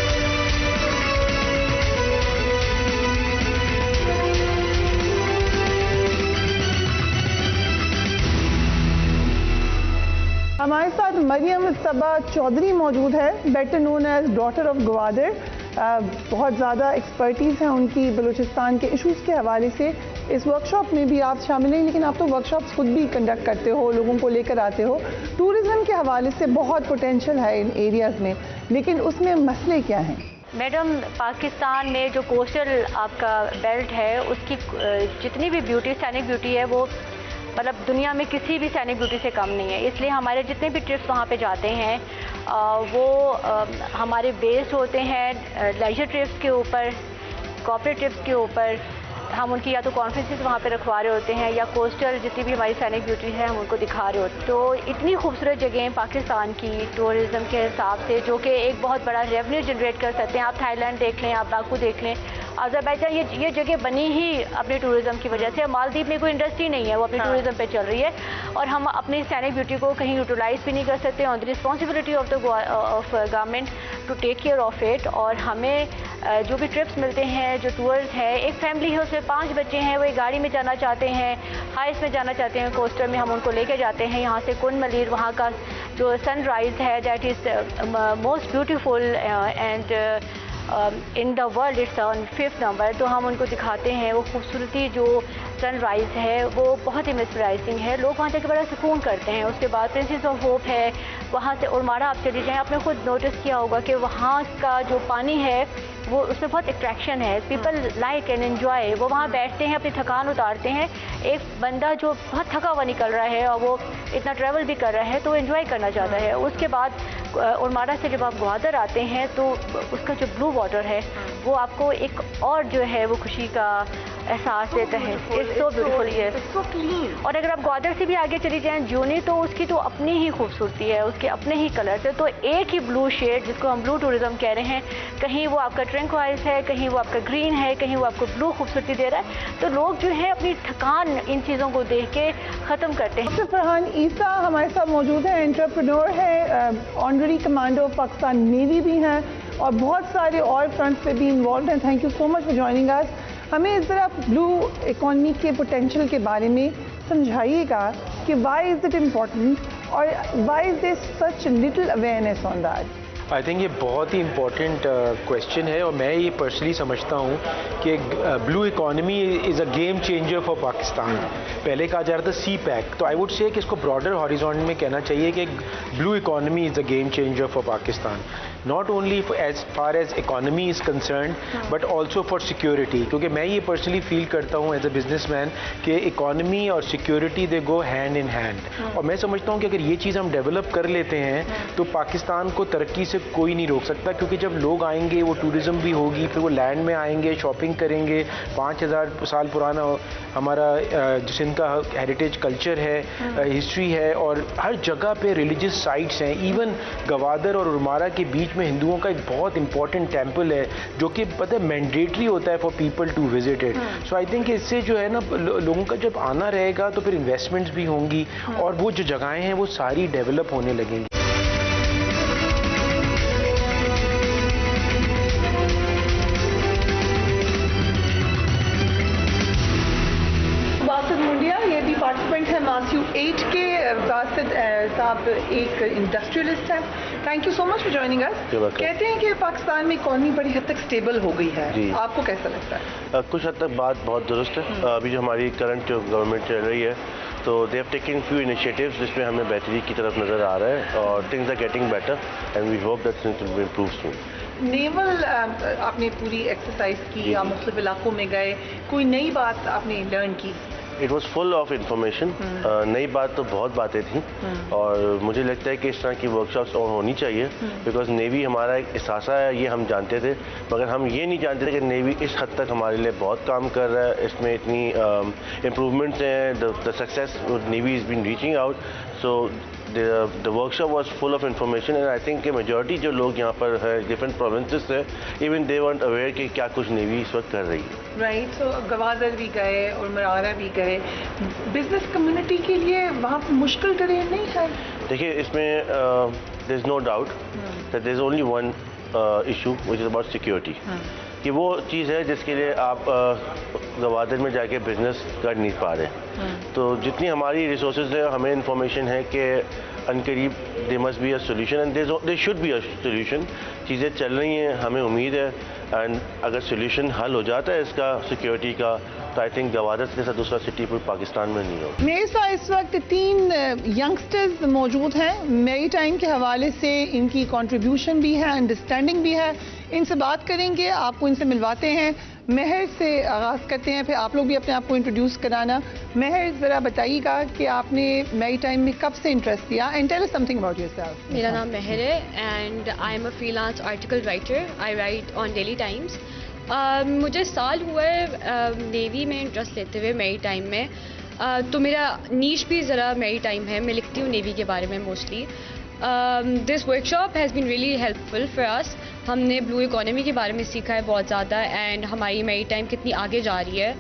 ہمارے ساتھ مریم صبا چودھری موجود ہے، better known as daughter of Gwadar. بہت زیادہ ایکسپرٹیز ہیں ان کی بلوچستان کے ایشوز کے حوالے سے. اس ورکشاپ میں بھی آپ شامل ہیں، لیکن آپ تو ورکشاپس خود بھی کنڈکٹ کرتے ہو، لوگوں کو لے کر آتے ہو. ٹورزم کے حوالے سے بہت پوٹینشیل ہے ان ایریاز میں، لیکن اس میں مسئلے کیا ہیں؟ میڈم، پاکستان میں جو کوسٹل آپ کا بیلٹ ہے اس کی جتنی بھی بیوٹی، سینک بیوٹی ہے، وہ مطلب دنیا میں کسی بھی سینک بیوٹی سے کم نہیں ہے. اس لیے ہمارے جتنے بھی ٹرپس وہاں پہ جاتے ہیں وہ ہمارے بیسڈ ہوتے ہیں لیجر ٹرپس کے اوپر، کارپوریٹ ٹرپس کے اوپر. ہم ان کی یا تو کانفرنسز وہاں پہ رکھوا رہے ہوتے ہیں، یا کوسٹل جتنی بھی ہماری سینک بیوٹی ہے ہم ان کو دکھا رہے ہوتے ہیں. تو اتنی خوبصورت جگہیں پاکستان کی ٹورزم کے حساب سے، جو کہ ایک بہت بڑا ریونیو جنریٹ کر سکتے ہیں. آپ تھائی لینڈ دیکھ لیں، آپ باکو دیکھ لیں. آذربائیجان یہ جگہ بنی ہی اپنے ٹورزم کی وجہ سے. مالدیپ میں کوئی انڈسٹری نہیں ہے، وہ اپنے ٹورزم پہ چل رہی ہے، اور ہم اپنی سینک بیوٹی کو کہیں یوٹیلائز بھی نہیں کر سکتے. On the responsibility of government to take care of it. اور ہمیں جو بھی ٹرپس ملتے ہیں، جو ٹورز ہے، ایک فیملی ہے اس میں 5 بچے ہیں، وہ ایک گاڑی میں جانا چاہتے ہیں، ہائیس میں جانا چاہتے ہیں کوسٹل میں، ہم ان کو لے کے جاتے ہیں. یہاں سے کن ملیر، وہاں کا جو سن رائز ہے that is most beautiful and in the world, it's on 5th number. تو ہم ان کو دکھاتے ہیں وہ خوبصورتی جو سن رائز ہے، وہ بہت ہی مسپرائزنگ ہے. لوگ وہاں جا کے بڑا سکون کرتے ہیں. اس کے بعد پرنسز آف ہوپ ہے، وہاں سے ارماڑا آپ چلی جائیں, آپ نے خود نوٹس کیا ہوگا کہ وہاں کا جو پانی ہے وہ اس میں بہت اٹریکشن ہے. پیپل لائک اینڈ انجوائے, وہ وہاں بیٹھتے ہیں, اپنی تھکان اتارتے ہیں. ایک بندہ جو بہت تھکا ہوا نکل رہا ہے اور وہ اتنا ٹریول بھی کر رہا ہے تو وہ انجوائے کرنا چاہتا ہے. اس کے بعد ارماڑا سے جب آپ گوادر آتے ہیں تو اس کا جو بلو واٹر ہے وہ آپ کو ایک اور جو ہے وہ خوشی کا احساس دیتا ہے. اٹس سو بیوٹیفل, یس. اور اگر آپ گوادر سے بھی آگے چلی جائیں جونی, تو اس کی تو اپنی ہی خوبصورتی ہے, اس کے اپنے ہی کلرس ہے. تو ایک ہی بلو شیڈ جس کو ہم بلو ٹورزم کہہ رہے ہیں, کہیں وہ آپ کا ٹرنکوائز ہے, کہیں وہ آپ کا گرین ہے, کہیں وہ آپ کو بلو خوبصورتی دے رہا ہے. تو لوگ جو ہے اپنی تھکان ان چیزوں کو دیکھ کے ختم کرتے ہیں. ڈاکٹر فرحان عیسیٰ ہمارے ساتھ موجود ہیں, انٹرپرینور ہے, honorary commander of Pakistan navy بھی ہیں اور بہت سارے اور فرنٹس پہ بھی انوالوڈ ہیں. Thank you so much for joining us. ہمیں ذرا بلو اکانومی کے پوٹینشیل کے بارے میں سمجھائیے گا کہ وائی از اٹ امپورٹنٹ اور why is there such little awareness on that. I think یہ بہت ہی امپورٹنٹ کویشچن ہے اور میں یہ پرسنلی سمجھتا ہوں کہ blue economy is a game changer for Pakistan. پہلے کہا جا رہا تھا سی پیک, تو آئی ووڈ سے کہ اس کو براڈر ہاریزونٹ میں کہنا چاہیے کہ blue economy is a game changer for Pakistan. Not only as far as economy is concerned but also for security, کیونکہ میں یہ پرسنلی فیل کرتا ہوں ایز اے بزنس مین کہ اکانومی اور security they go hand in hand. اور میں سمجھتا ہوں کہ اگر یہ چیز ہم ڈیولپ کر لیتے ہیں تو پاکستان کو ترقی سے کوئی نہیں روک سکتا, کیونکہ جب لوگ آئیں گے وہ ٹورزم بھی ہوگی, پھر وہ لینڈ میں آئیں گے, شاپنگ کریں گے. 5000 سال پرانا ہمارا جن کا ہیریٹیج کلچر ہے, ہسٹری ہے, اور ہر جگہ پہ ریلیجس سائٹس ہیں. ایون گوادر اور ارماڑا کے بیچ میں ہندوؤں کا ایک بہت امپورٹنٹ ٹیمپل ہے جو کہ پتہ ہے مینڈیٹری ہوتا ہے for people to visit it. So I think اس سے جو ہے نا لوگوں کا جب آنا رہے گا تو پھر انویسٹمنٹس بھی ہوں گی اور وہ جو جگہیں ہیں وہ ساری ڈیولپ ہونے لگیں گی. پارٹیسپینٹ ہیں ماسیو 8 کے. باسط صاحب ایک انڈسٹریلسٹ ہیں. Thank you so much for joining us. کہتے ہیں کہ پاکستان میں اکانومی بڑی حد تک اسٹیبل ہو گئی ہے, آپ کو کیسا لگتا ہے؟ کچھ حد تک بات بہت درست ہے. ابھی جو ہماری کرنٹ جو گورنمنٹ چل رہی ہے تو they have taken few initiatives جس میں ہمیں بہتری کی طرف نظر آ رہا ہے اور things are getting better and we hope that things will improve soon. Naval آپ نے پوری ایکسرسائز کی, آپ مختلف علاقوں میں گئے, کوئی نئی بات آپ نے لرن کی؟ It was full of information. نئی بات تو بہت باتیں تھیں اور مجھے لگتا ہے کہ اس طرح کی ورکشاپس اور ہونی چاہیے, بیکاز نیوی ہمارا ایک احساسہ ہے, یہ ہم جانتے تھے, مگر ہم یہ نہیں جانتے تھے کہ نیوی اس حد تک ہمارے لیے بہت کام کر رہا ہے. اس میں اتنی امپروومنٹس ہیں, the success navy is been reaching out. So the workshop was full of information and I think کہ میجورٹی جو لوگ یہاں پر ہے ڈفرینٹ پروونسز سے, ایون دے وانٹ اویئر کہ کیا کچھ نیوی اس وقت کر رہی ہے. رائٹ. سو گوادر بھی گئے اور مرارا بھی گئے, بزنس کمیونٹی کے لیے وہاں پہ مشکل ٹرین نہیں ہے؟ دیکھیے اس میں there is no doubt that there is only one issue which is about security. کہ وہ چیز ہے جس کے لیے آپ گوادر میں جا کے بزنس کر نہیں پا رہے. تو جتنی ہماری ریسورسز ہیں, ہمیں انفارمیشن ہے کہ عنقریب they must be a solution and they should be a solution. چیزیں چل رہی ہیں, ہمیں امید ہے, اینڈ اگر سولوشن حل ہو جاتا ہے اس کا سیکورٹی کا تو آئی تھنک گوادر جیسا دوسرا سٹی پور پاکستان میں نہیں ہوگا. میرے ساتھ اس وقت 3 ینگسٹرز موجود ہیں. میری ٹائم کے حوالے سے ان کی کنٹریبیوشن بھی ہے, انڈرسٹینڈنگ بھی ہے. ان سے بات کریں گے, آپ کو ان سے ملواتے ہیں. مہر سے آغاز کرتے ہیں, پھر آپ لوگ بھی اپنے آپ کو انٹروڈیوس کرانا. مہر ذرا بتائیے گا کہ آپ نے میری ٹائم میں کب سے انٹرسٹ لیا, and tell us something about yourself. میرا نام مہر ہے and I am a freelance article writer. I write on Daily Times. مجھے سال ہوا ہے نیوی میں انٹرسٹ لیتے ہوئے میری ٹائم میں. تو میرا نیش بھی ذرا میری ٹائم ہے, میں لکھتی ہوں نیوی کے بارے میں mostly. This workshop has been really helpful for us. ہم نے بلو اکانومی کے بارے میں سیکھا ہے بہت زیادہ, اینڈ ہماری میری ٹائم کتنی آگے جا رہی ہے.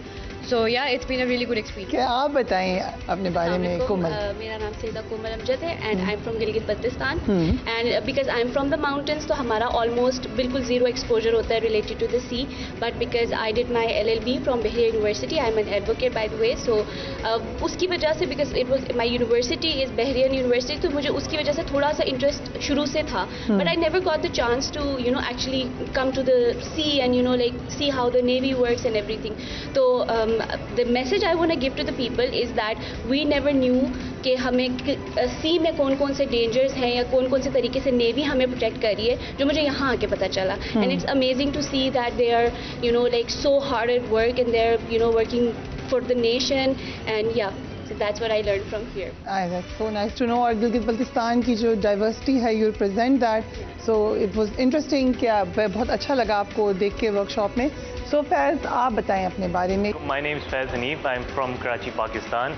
So yeah it's been a really good experience. کیا آپ بتائیں اپنے بارے میں؟ کومل. میرا نام سیدہ کومل امجد ہے and I am from Gilgit Baltistan. And because I am from the mountains تو ہمارا آلموسٹ بالکل زیرو ایکسپوجر ہوتا ہے related to the sea. But because I did my LLB from Bahria university, I am an advocate by the way. So اس کی وجہ سے because it was my university is Bahria university, تو مجھے اس کی وجہ سے تھوڑا سا انٹرسٹ شروع سے تھا. But I never got the chance to actually come to the sea and like see how the navy works and everything. تو the message I want to give to the people is that we never knew کہ ہمیں سی میں کون کون سے dangers ہیں یا کون کون سے طریقے سے نیوی ہمیں پروٹیکٹ کر رہی ہے, جو مجھے یہاں آ کے پتہ چلا. And it's amazing to see that they are like so hard at work and they are working for the nation. And yeah that's what I learned from here. That's so nice to know. اور گلگت بلتستان کی جو diversity ہے, you represent that. So it was interesting کہ بہت اچھا لگا آپ کو دیکھ کے ورک شاپ میں. So فیض, آپ بتائیں اپنے بارے میں. My name is Faiz Hanif. I'm from Karachi, Pakistan.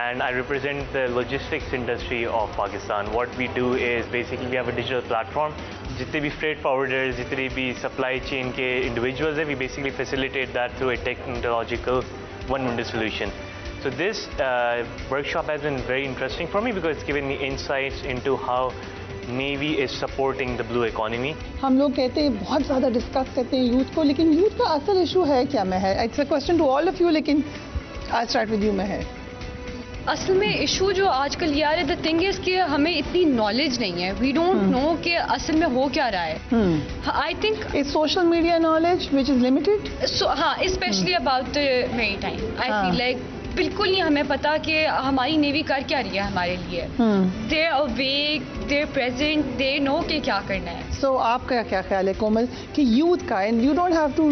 And I represent the logistics industry of Pakistan. What we do is basically we have a digital platform. جتنے بھی freight forwarders, جتنے بھی supply chain کے individuals ہیں, we basically facilitate that through a technological one-window solution. So this workshop has been very interesting for me because it's given me insights into how Navy is supporting the blue economy. ہم لوگ کہتے ہیں بہت زیادہ discuss کرتے ہیں youth کو, لیکن یوتھ کا اصل ایشو ہے کیا میں ہے؟ It's a question to all of you, لیکن آئی اسٹارٹ ود یو میں ہے. اصل میں ایشو جو آج کل یہ آ رہا ہے, دا تھنگ از کہ ہمیں اتنی نالج نہیں ہے, وی ڈونٹ نو کہ اصل میں ہو کیا رہا ہے. I think social media knowledge which is limited. ہاں, اسپیشلی اباؤٹ میری ٹائم آئی فیل لائک بالکل نہیں ہمیں پتا کہ ہماری نیوی کر کیا رہی ہے ہمارے لیے. They are awake, they present, they know کہ کیا کرنا ہے. سو آپ کا کیا خیال ہے کومل کہ یوتھ کا, and you don't have to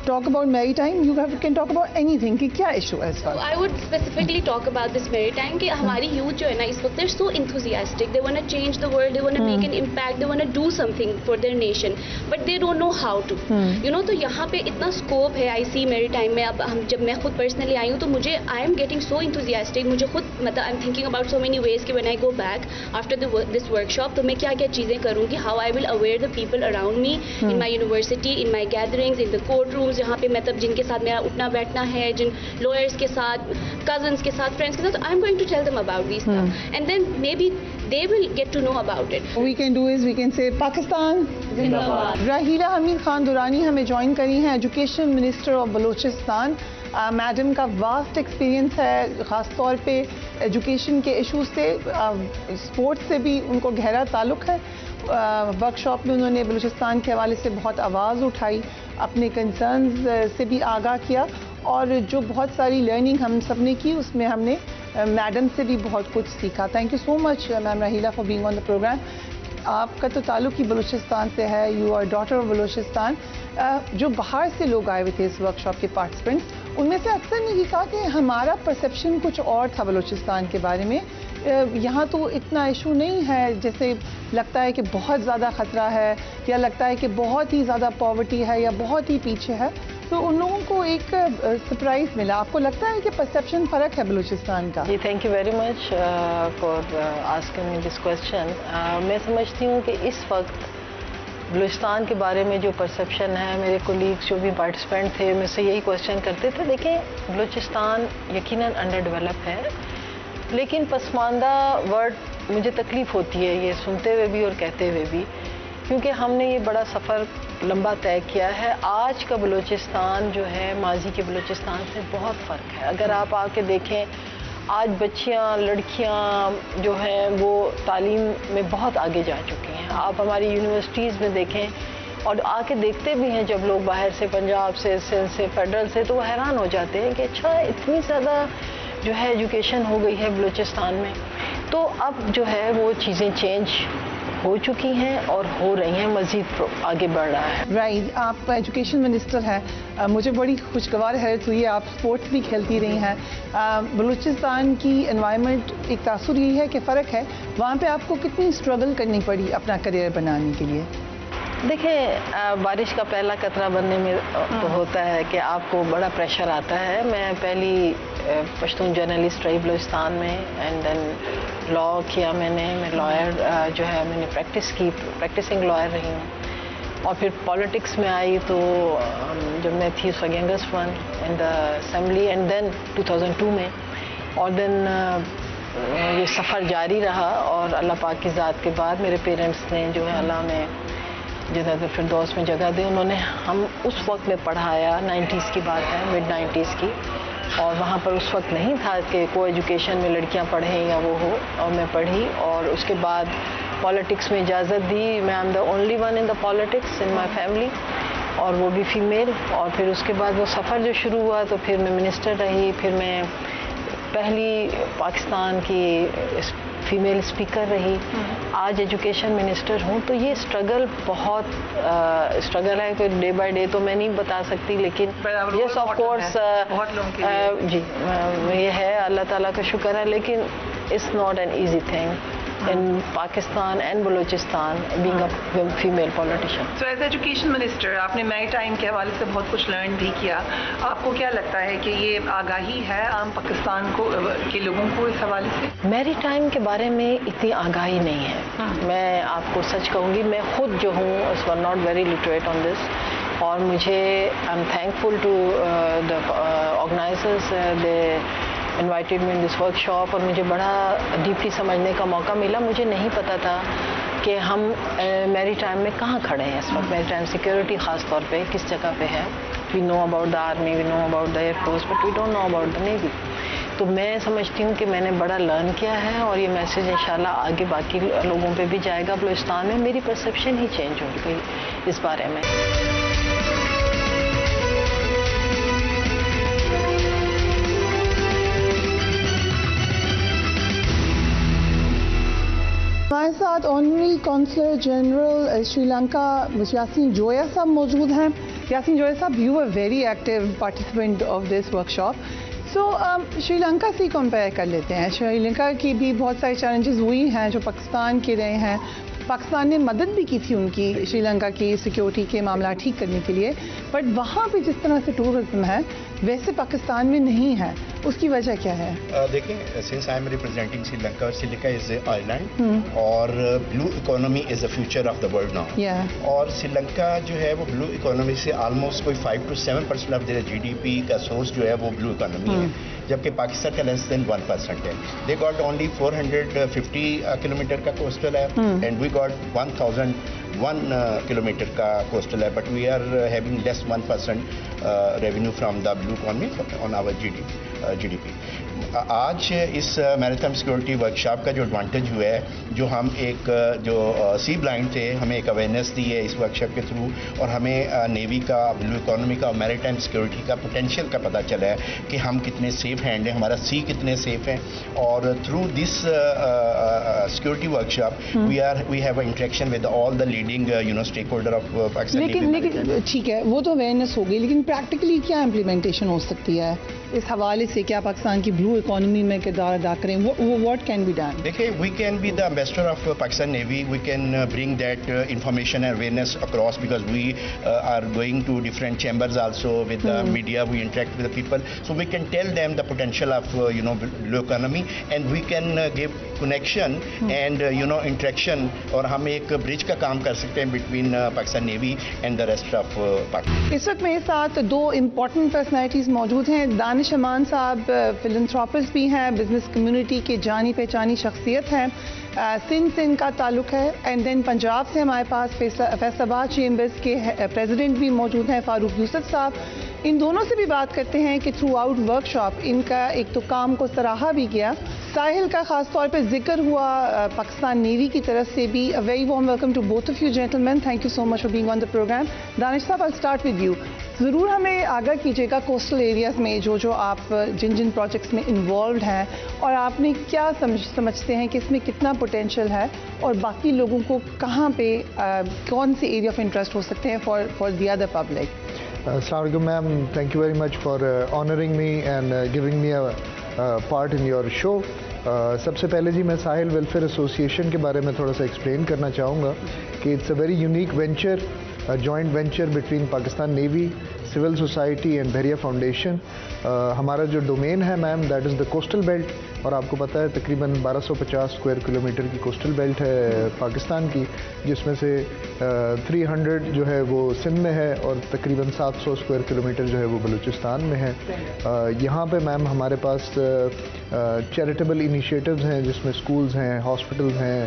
talk about maritime, you can talk about anything کہ کیا ایشو ہے اس وقت. I would specifically talk about this maritime کہ ہماری youth جو ہے نا اس وقت they're so enthusiastic, they want to change the world, they want to make an impact, they want to do something for their nation, but they don't know how to. تو یہاں پہ اتنا scope ہے I see maritime میں. اب جب میں خود personally آئی ہوں تو مجھے I am getting so enthusiastic, مجھے خود مطلب I'm thinking about so many ways کہ when I go back after this workshop تو میں کیا کیا چیزیں کروں گی, how I will aware the people around me in my university, in my gatherings, in the courtrooms, جہاں پہ مطلب جن کے ساتھ میرا اٹھنا بیٹھنا ہے, جن لوئرس کے ساتھ, کزنس کے ساتھ, فرینڈس کے ساتھ, I am going to tell them about this stuff and then maybe they will get to know about it. We can do is we can say Pakistan زندہ باد. راہیلہ حمید خان درانی ہمیں جوائن کری ہیں, education minister of Balochistan. Madam کا vast experience ہے, خاص طور پہ ایجوکیشن کے ایشوز سے, اسپورٹس سے بھی ان کو گہرا تعلق ہے. ورک شاپ میں انہوں نے بلوچستان کے حوالے سے بہت آواز اٹھائی, اپنے کنسرنز سے بھی آگاہ کیا, اور جو بہت ساری لرننگ ہم سب نے کی اس میں ہم نے میڈم سے بھی بہت کچھ سیکھا. Thank you so much ma'am Raheela for being on the programme. آپ کا تو تعلق ہی بلوچستان سے ہے, you are daughter of Balochistan. جو باہر سے لوگ آئے ہوئے تھے اس ورک شاپ کے پارٹیسپینٹس, ان میں سے اکثر نے یہ کہا کہ ہمارا پرسیپشن کچھ اور تھا بلوچستان کے بارے میں, یہاں تو اتنا ایشو نہیں ہے, جیسے لگتا ہے کہ بہت زیادہ خطرہ ہے, یا لگتا ہے کہ بہت ہی زیادہ پاورٹی ہے, یا بہت ہی پیچھے ہے. تو ان لوگوں کو ایک سرپرائز ملا. آپ کو لگتا ہے کہ پرسیپشن فرق ہے بلوچستان کا؟ جی, thank you very much for asking me this question. میں سمجھتی ہوں کہ اس وقت بلوچستان کے بارے میں جو پرسیپشن ہے, میرے کولیگس جو بھی پارٹیسپینٹ تھے میں سے یہی کوشچن کرتے تھے. دیکھیں, بلوچستان یقیناً انڈر ڈیولپ ہے, لیکن پسماندہ ورڈ مجھے تکلیف ہوتی ہے یہ سنتے ہوئے بھی اور کہتے ہوئے بھی, کیونکہ ہم نے یہ بڑا سفر لمبا طے کیا ہے. آج کا بلوچستان جو ہے ماضی کے بلوچستان سے بہت فرق ہے. اگر آپ آ کے دیکھیں, آج بچیاں, لڑکیاں جو ہیں وہ تعلیم میں بہت آگے جا چکی ہیں. آپ ہماری یونیورسٹیز میں دیکھیں, اور آ کے دیکھتے بھی ہیں جب لوگ باہر سے, پنجاب سے, سندھ سے, فیڈرل سے, تو وہ حیران ہو جاتے ہیں کہ اچھا اتنی زیادہ جو ہے ایجوکیشن ہو گئی ہے بلوچستان میں. تو اب جو ہے وہ چیزیں چینج ہو چکی ہیں اور ہو رہی ہیں, مزید آگے بڑھ رہا ہے. رائٹ, آپ ایجوکیشن منسٹر ہیں, مجھے بڑی خوشگوار حیرت ہوئی ہے, آپ اسپورٹس بھی کھیلتی رہی ہیں. بلوچستان کی انوائرمنٹ ایک تاثر یہی ہے کہ فرق ہے, وہاں پہ آپ کو کتنی اسٹرگل کرنی پڑی اپنا کریئر بنانے کے لیے؟ دیکھیں, بارش کا پہلا قطرہ بننے میں تو ہوتا ہے کہ آپ کو بڑا پریشر آتا ہے. میں پہلی پشتون جرنلسٹ رہی بلوچستان میں, اینڈ دین لا کیا میں نے, میں لائر جو ہے میں نے پریکٹس کی, پریکٹسنگ لائر رہی ہوں. اور پھر پالیٹکس میں آئی تو جب میں تھی اس وقت youngest one in the assembly, and then 2002 میں, اور دین یہ سفر جاری رہا. اور اللہ پاک کی ذات کے بعد میرے پیرنٹس نے جو ہے اللہ میں جنت الفردوس میں جگہ دی, انہوں نے ہم اس وقت میں پڑھایا, 90s کی بات ہے, مڈ 90s کی, اور وہاں پر اس وقت نہیں تھا کہ کوئی ایجوکیشن میں لڑکیاں پڑھیں یا وہ ہو, اور میں پڑھی. اور اس کے بعد پالیٹکس میں اجازت دی. میں am the only one in the politics in my family. اور وہ بھی فیمیل. اور پھر اس کے بعد وہ سفر جو شروع ہوا تو پھر میں منسٹر رہی, پھر میں پہلی پاکستان کی فیمیل اسپیکر رہی, آج ایجوکیشن منسٹر ہوں. تو یہ اسٹرگل بہت اسٹرگل ہے, کوئی ڈے بائی ڈے تو میں نہیں بتا سکتی, لیکن یس آف کورس جی یہ ہے, اللہ تعالیٰ کا شکر ہے, لیکن it's not an easy thing in Pakistan and Balochistan being a female politician. So as education minister آپ نے میری ٹائم کے حوالے سے بہت کچھ لرن بھی کیا. آپ کو کیا لگتا ہے کہ یہ آگاہی ہے عام پاکستان کو کے لوگوں کو اس حوالے سے؟ میری ٹائم کے بارے میں اتنی آگاہی نہیں ہے. میں آپ کو سچ کہوں گی, میں خود جو ہوں اس was not very literate on this, اور مجھے I am thankful to the organizers, they invited me in this workshop, اور مجھے بڑا ڈیپلی سمجھنے کا موقع ملا. مجھے نہیں پتا تھا کہ ہم میری ٹائم میں کہاں کھڑے ہیں اس وقت. میری ٹائم سیکورٹی خاص طور پہ کس جگہ پہ ہے. We know about the army, we know about the air force, but we don't know about the navy. تو میں سمجھتی ہوں کہ میں نے بڑا لرن کیا ہے, اور یہ میسیج انشاءاللہ آگے باقی لوگوں پہ بھی جائے گا. بلوچستان میں میری پرسیپشن ہی چینج ہو گئی اس بارے میں. ہمارے ساتھ honorary consular general Sri Lanka Yasin Joya صاحب موجود ہیں. یاسین جویا صاحب, you are very active participant of this workshop. So Sri Lanka سے کمپیئر کر لیتے ہیں. شری لنکا کی بھی بہت سارے چیلنجز ہوئی ہیں جو پاکستان کے رہے ہیں. پاکستان نے مدد بھی کی تھی ان کی شری لنکا کی سیکیورٹی کے معاملات ٹھیک کرنے کے لیے, بٹ وہاں پہ جس طرح سے ٹورزم ہے ویسے پاکستان میں نہیں ہے. اس کی وجہ کیا ہے؟ دیکھیں, since I am representing Sri Lanka, Sri Lanka is a island, اور blue economy is a future of the world now. اور سری لنکا جو ہے وہ بلو اکانومی سے آلموسٹ کوئی 5 to 7% آف دیئر GDP کا سورس جو ہے وہ بلو اکانومی ہے, جبکہ پاکستان کا لیس دین 1% ہے. دے گاٹ اونلی 450 کلومیٹر کا کوسٹل ہے, اینڈ وی گاٹ 1001 کلومیٹر کا کوسٹل ہے, but we are having less 1% revenue from the blue economy on our GDP. آج اس میریٹائم سیکورٹی ورکشاپ کا جو ایڈوانٹیج ہوا ہے, جو ہم ایک جو سی بلائنڈ تھے, ہمیں ایک اویئرنیس دی ہے اس ورکشاپ کے تھرو, اور ہمیں نیوی کا, بلو اکانومی کا, میریٹائم سیکورٹی کا پوٹینشیل کا پتہ چلا ہے کہ ہم کتنے سیف ہینڈ ہیں, ہمارا سی کتنے سیف ہیں. اور through this security workshop we have a interaction with all the leading stakeholder of Pakistan. لیکن ٹھیک ہے, وہ تو اویئرنیس ہوگی, لیکن پریکٹیکلی کیا امپلیمنٹیشن ہو سکتی ہے اس حوالے سے؟ کیا پاکستان کی بلو اکانومی میں کردار ادا کریں؟ What can be done? دیکھیں, we can be the ambassador of Pakistan navy. We can bring that information and awareness across, because we are going to different chambers also with the media. We interact with the people, so we can tell them the potential of blue economy, and we can give connection and interaction, اور ہم ایک bridge کا کام کر سکتے ہیں between Pakistan navy and the rest of Pakistan. اس وقت میرے ساتھ 2 امپورٹنٹ پرسنالٹیز موجود ہیں. دانش امان صاحب فلنتھراپسٹ بھی ہیں, بزنس کمیونٹی کے جانی پہچانی شخصیت ہیں. سندھ سے ان کا تعلق ہے, اینڈ دین پنجاب سے ہمارے پاس فیصل آباد چیمبرز کے پریزیڈنٹ بھی موجود ہیں فاروق یوسف صاحب. ان دونوں سے بھی بات کرتے ہیں کہ تھرو آؤٹ ورک شاپ ان کا ایک تو کام کو سراہا بھی گیا, ساحل کا خاص طور پہ ذکر ہوا پاکستان نیوی کی طرف سے بھی. Very warm welcome to both of you gentlemen. Thank you so much for being on the programme. Danish صاحب, آئی اسٹارٹ ود یو. ضرور ہمیں آگاہ کیجیے گا کوسٹل ایریاز میں جو آپ جن پروجیکٹس میں انوالوڈ ہیں, اور آپ نے کیا سمجھتے ہیں کہ اس میں کتنا پوٹینشیل ہے, اور باقی لوگوں کو کہاں پہ کون سے ایریا آف انٹرسٹ ہو سکتے ہیں فار دی ادر پبلک. السلام علیکم ma'am, thank you very much for honouring me and giving me part in your show. سب سے پہلے جی میں ساحل ویلفیئر ایسوسیشن کے بارے میں تھوڑا سا ایکسپلین کرنا چاہوں گا کہ it's a very unique venture, joint venture between Pakistan navy, civil society and Bahria foundation. ہمارا جو ڈومین ہے ma'am, that is the coastal belt, اور آپ کو پتہ ہے تقریباً 1250 اسکوائر کلومیٹر کی کوسٹل بیلٹ ہے پاکستان کی, جس میں سے 300 جو ہے وہ سندھ میں ہے, اور تقریباً 700 اسکوائر کلومیٹر جو ہے وہ بلوچستان میں ہے. یہاں پہ میم ہمارے پاس چیریٹیبل انیشیٹوز ہیں, جس میں اسکولز ہیں, ہاسپٹلز ہیں,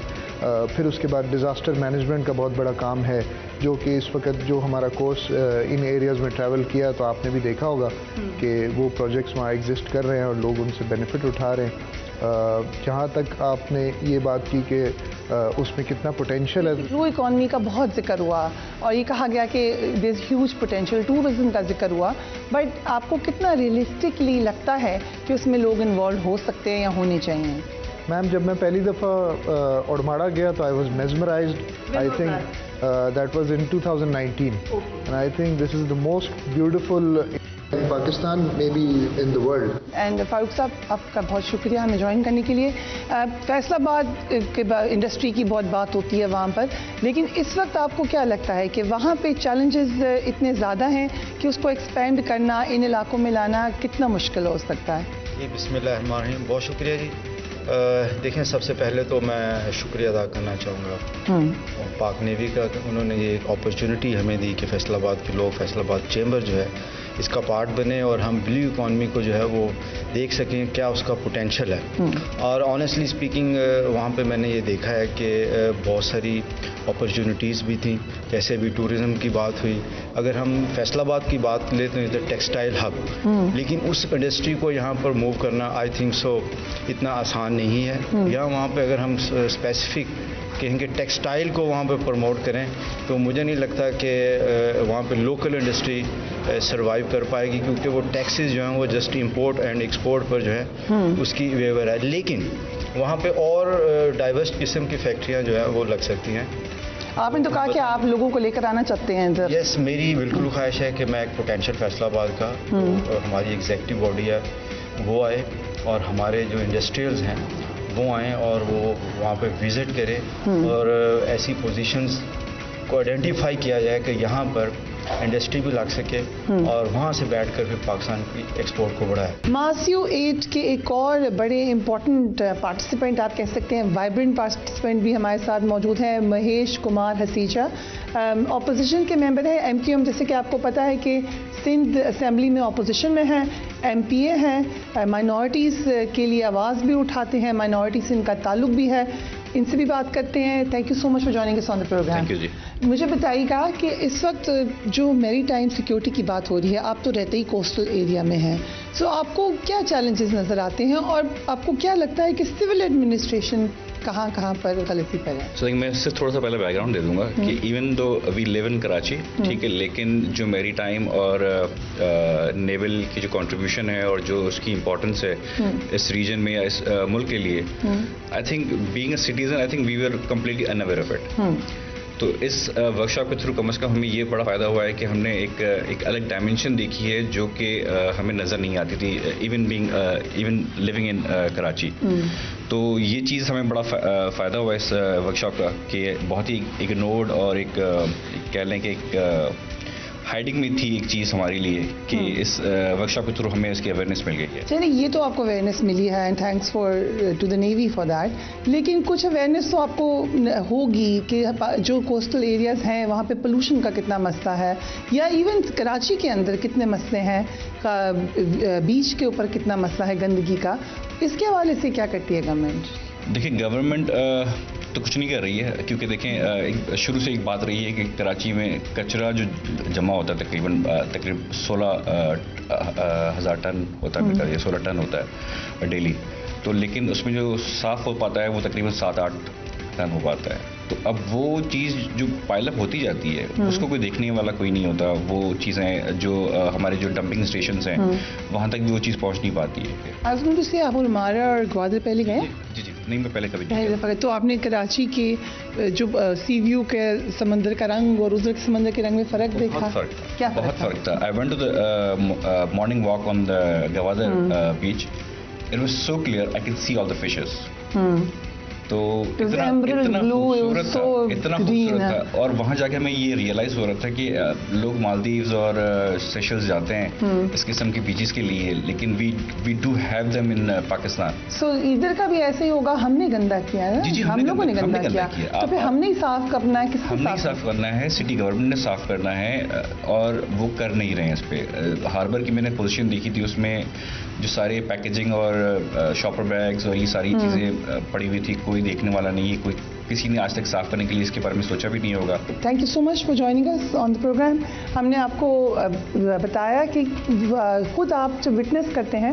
پھر اس کے بعد ڈیزاسٹر مینجمنٹ کا بہت بڑا کام ہے, جو کہ اس وقت جو ہمارا کورس ان ایریاز میں ٹریول کیا تو آپ نے بھی دیکھا ہوگا کہ وہ پروجیکٹس وہاں ایگزسٹ کر رہے ہیں اور لوگ ان سے بینیفٹ اٹھا رہے ہیں. جہاں تک آپ نے یہ بات کی کہ اس میں کتنا پوٹینشیل ہے. بلو اکانومی کا بہت ذکر ہوا اور یہ کہا گیا کہ دیر از ہیوج پوٹینشیل, ٹورزم کا ذکر ہوا, بٹ آپ کو کتنا ریئلسٹکلی لگتا ہے کہ اس میں لوگ انوالو ہو سکتے ہیں یا ہونے چاہیے؟ میم جب میں پہلی دفعہ اوڑماڑا گیا تو I was mesmerised. I think that was in 2019 and I think this is the most beautiful in Pakistan, maybe in the world. And Farooq صاحب آپ کا بہت شکریہ ہمیں جوائن کرنے کے لیے. فیصل آباد کے انڈسٹری کی بہت بات ہوتی ہے وہاں پر, لیکن اس وقت آپ کو کیا لگتا ہے کہ وہاں پہ چیلنجز اتنے زیادہ ہیں کہ اس کو ایکسپینڈ کرنا, ان علاقوں میں لانا کتنا مشکل ہو سکتا ہے؟ جی بسم اللہ الرحمن الرحیم, بہت شکریہ جی. دیکھیں سب سے پہلے تو میں شکریہ ادا کرنا چاہوں گا پاک نیوی کا کہ انہوں نے یہ اپرچونٹی ہمیں دی کہ فیصل آباد کے لوگ فیصل آباد چیمبر جو ہے اس کا پارٹ بنے اور ہم بلیو اکانومی کو جو ہے وہ دیکھ سکیں کیا اس کا پوٹینشیل ہے. اور آنیسٹلی اسپیکنگ وہاں پہ میں نے یہ دیکھا ہے کہ بہت ساری اپرچونیٹیز بھی تھیں, جیسے بھی ٹورزم کی بات ہوئی. اگر ہم فیصل آباد کی بات لیتے ہیں تو ٹیکسٹائل ہب, لیکن اس انڈسٹری کو یہاں پر موو کرنا آئی تھنک سو اتنا آسان نہیں ہے. یا وہاں پہ اگر ہم اسپیسیفک کہیں کہ ٹیکسٹائل کو وہاں پہ پروموٹ کریں تو مجھے نہیں لگتا کہ وہاں پہ لوکل انڈسٹری سروائیو کر پائے گی, کیونکہ وہ ٹیکسز جو ہیں وہ جسٹ امپورٹ اینڈ ایکسپورٹ پر جو ہے اس کی ویور ہے. لیکن وہاں پہ اور ڈائیورس قسم کی فیکٹریاں جو ہیں وہ لگ سکتی ہیں. آپ نے تو کہا کہ آپ لوگوں کو لے کر آنا چاہتے ہیں ادھر. یس, میری بالکل خواہش ہے کہ میں ایک پوٹینشیل فیصل آباد کا ہماری ایگزیکٹو باڈی ہے وہ آئے اور ہمارے جو انڈسٹریلز ہیں وہ آئیں اور وہ وہاں پہ وزٹ کریں اور ایسی پوزیشنز کو آئیڈینٹیفائی کیا جائے کہ یہاں پر انڈسٹری بھی لگ سکے اور وہاں سے بیٹھ کر پھر پاکستان کی ایکسپورٹ کو بڑھائے. ماسیو 8 کے ایک اور بڑے امپورٹنٹ پارٹیسپینٹ آپ کہہ سکتے ہیں, وائبرنٹ پارٹیسپینٹ بھی ہمارے ساتھ موجود ہیں, مہیش کمار حسیجہ. اپوزیشن کے ممبر ہیں MQM, جیسے کہ آپ کو پتا ہے کہ سندھ اسمبلی میں اپوزیشن میں ہیں, MPA ہیں, مائنورٹیز کے لیے آواز بھی اٹھاتے ہیں, مائنورٹی سے ان کا تعلق بھی ہے. ان سے بھی بات کرتے ہیں. Thank you so much for joining us on the programme. مجھے بتائیے گا کہ اس وقت جو میری ٹائم سیکیورٹی کی بات ہو رہی ہے, آپ تو رہتے ہی کوسٹل ایریا میں ہیں, سو آپ کو کیا چیلنجز نظر آتے ہیں اور آپ کو کیا لگتا ہے کہ سول ایڈمنسٹریشن کہاں کہاں پر غلطی پر ہے؟ میں اس سے تھوڑا سا پہلے بیک گراؤنڈ دے دوں گا کہ ایون دو وی لیو ان کراچی, ٹھیک ہے, لیکن جو میری ٹائم اور نیول کی جو کنٹریبیوشن ہے اور جو اس کی امپورٹنس ہے اس ریجن میں یا اس ملک کے لیے, I think being a citizen I think we were completely unaware of it. تو اس ورک شاپ کے تھرو کم از کم ہمیں یہ بڑا فائدہ ہوا ہے کہ ہم نے ایک الگ ڈائمینشن دیکھی ہے جو کہ ہمیں نظر نہیں آتی تھی ایون لیونگ ان کراچی. تو یہ چیز ہمیں بڑا فائدہ ہوا اس ورک شاپ کا کہ بہت ہی اگنورڈ اور ایک کہہ لیں کہ ایک ہائڈنگ میں تھی ایک چیز ہمارے لیے کہ اس ورک شاپ کے تھرو ہمیں اس کی اویئرنیس مل گئی ہے. چلیے یہ تو آپ کو اویئرنیس ملی ہے and thanks to the navy for that. لیکن کچھ اویئرنیس تو آپ کو ہوگی کہ جو کوسٹل ایریاز ہیں وہاں پہ پولوشن کا کتنا مسئلہ ہے, یا ایون کراچی کے اندر کتنے مسئلے ہیں, بیچ کے اوپر کتنا مسئلہ ہے گندگی کا. اس کے حوالے سے کیا کرتی ہے گورنمنٹ؟ دیکھیں گورنمنٹ تو کچھ نہیں کر رہی ہے, کیونکہ دیکھیں شروع سے ایک بات رہی ہے کہ کراچی میں کچرا جو جمع ہوتا ہے تقریباً 16,000 ٹن ہوتا ہے, 16 ٹن ہوتا ہے ڈیلی. تو لیکن اس میں جو صاف ہو پاتا ہے وہ تقریباً 7-8 ٹن ہو پاتا ہے. تو اب وہ چیز جو پائل اپ ہوتی جاتی ہے اس کو کوئی دیکھنے والا کوئی نہیں ہوتا. وہ چیزیں جو ہمارے جو ڈمپنگ اسٹیشنز ہیں وہاں تک بھی وہ چیز پہنچ نہیں پاتی ہے. آپ ہمارا اور گوادر پہلے گئے؟ جی نہیں, میں پہلے کبھی نہیں. تو آپ نے کراچی کے جو سی ویو کے سمندر کا رنگ اور ادھر کے سمندر کے رنگ میں فرق دیکھا؟ کیا بہت فرق تھا. I went to the morning walk on the Gwadar beach. It was so clear, I can see all the fishes. تو اتنا خوبصورت تھا. اور وہاں جا کے ہمیں یہ ریئلائز ہو رہا تھا کہ لوگ مالدیوز اور سیشلز جاتے ہیں اس قسم کی بیچز کے لیے, لیکن we do have them in Pakistan. So ادھر کا بھی ایسے ہی ہوگا, ہم نے گندا کیا ہے. جی ہم لوگوں نے گندا کیا, تو پھر ہم نے ہی صاف کرنا ہے. ہم نے صاف کرنا ہے, سٹی گورنمنٹ نے صاف کرنا ہے, اور وہ کر نہیں رہے ہیں اس پہ. ہاربر کی میں نے پوزیشن دیکھی تھی, اس میں جو سارے پیکیجنگ اور شاپر بیگز اور یہ ساری چیزیں پڑی ہوئی تھی, کوئی دیکھنے والا نہیں ہے, کوئی کسی نے آج تک صاف کرنے کے لیے اس کے بارے میں سوچا بھی نہیں ہوگا. Thank you so much for joining us on the programme. ہم نے آپ کو بتایا کہ خود آپ جب وٹنس کرتے ہیں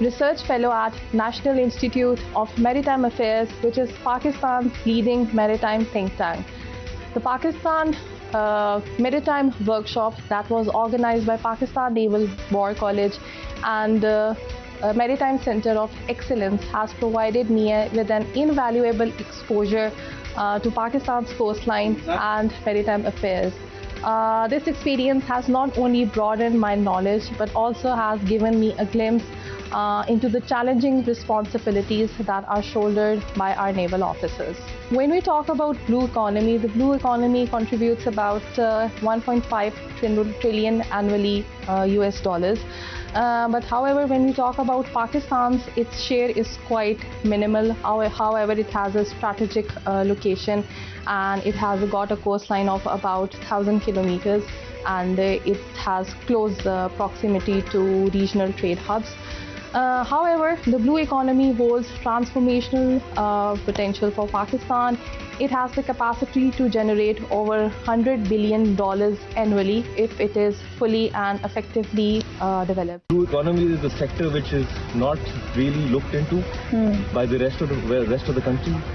Research Fellow at National Institute of Maritime Affairs, which is Pakistan's leading maritime think tank. The Pakistan Maritime Workshop that was organized by Pakistan Naval War College and Maritime Center of Excellence has provided me with an invaluable exposure to Pakistan's coastline and maritime affairs. This experience has not only broadened my knowledge but also has given me a glimpse into the challenging responsibilities that are shouldered by our naval officers. When we talk about blue economy, the blue economy contributes about 1.5 trillion annually US dollars. But however, when we talk about Pakistan's, its share is quite minimal. However, it has a strategic location and it has got a coastline of about 1,000 kilometers and it has close proximity to regional trade hubs. However, the blue economy holds transformational potential for Pakistan. It has the capacity to generate over $100 billion annually if it is fully and effectively developed. Blue economy is a sector which is not really looked into by the rest of the country.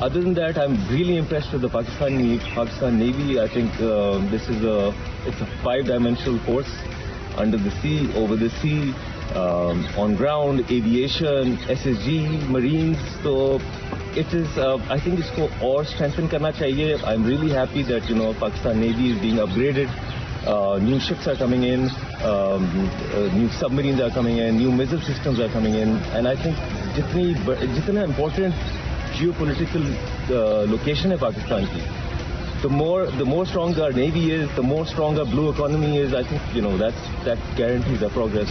Other than that, I'm really impressed with the Pakistan Navy. I think it's a 5-dimensional force under the sea, over the sea. On ground, aviation, SSG, Marines. So it is, I think isko aur strengthen karna chahiye. I'm really happy that Pakistan Navy is being upgraded. New ships are coming in, new submarines are coming in, new missile systems are coming in, and I think jitna important geopolitical location hai Pakistan ki. The more stronger our Navy is, the more stronger blue economy is. I think, that guarantees our progress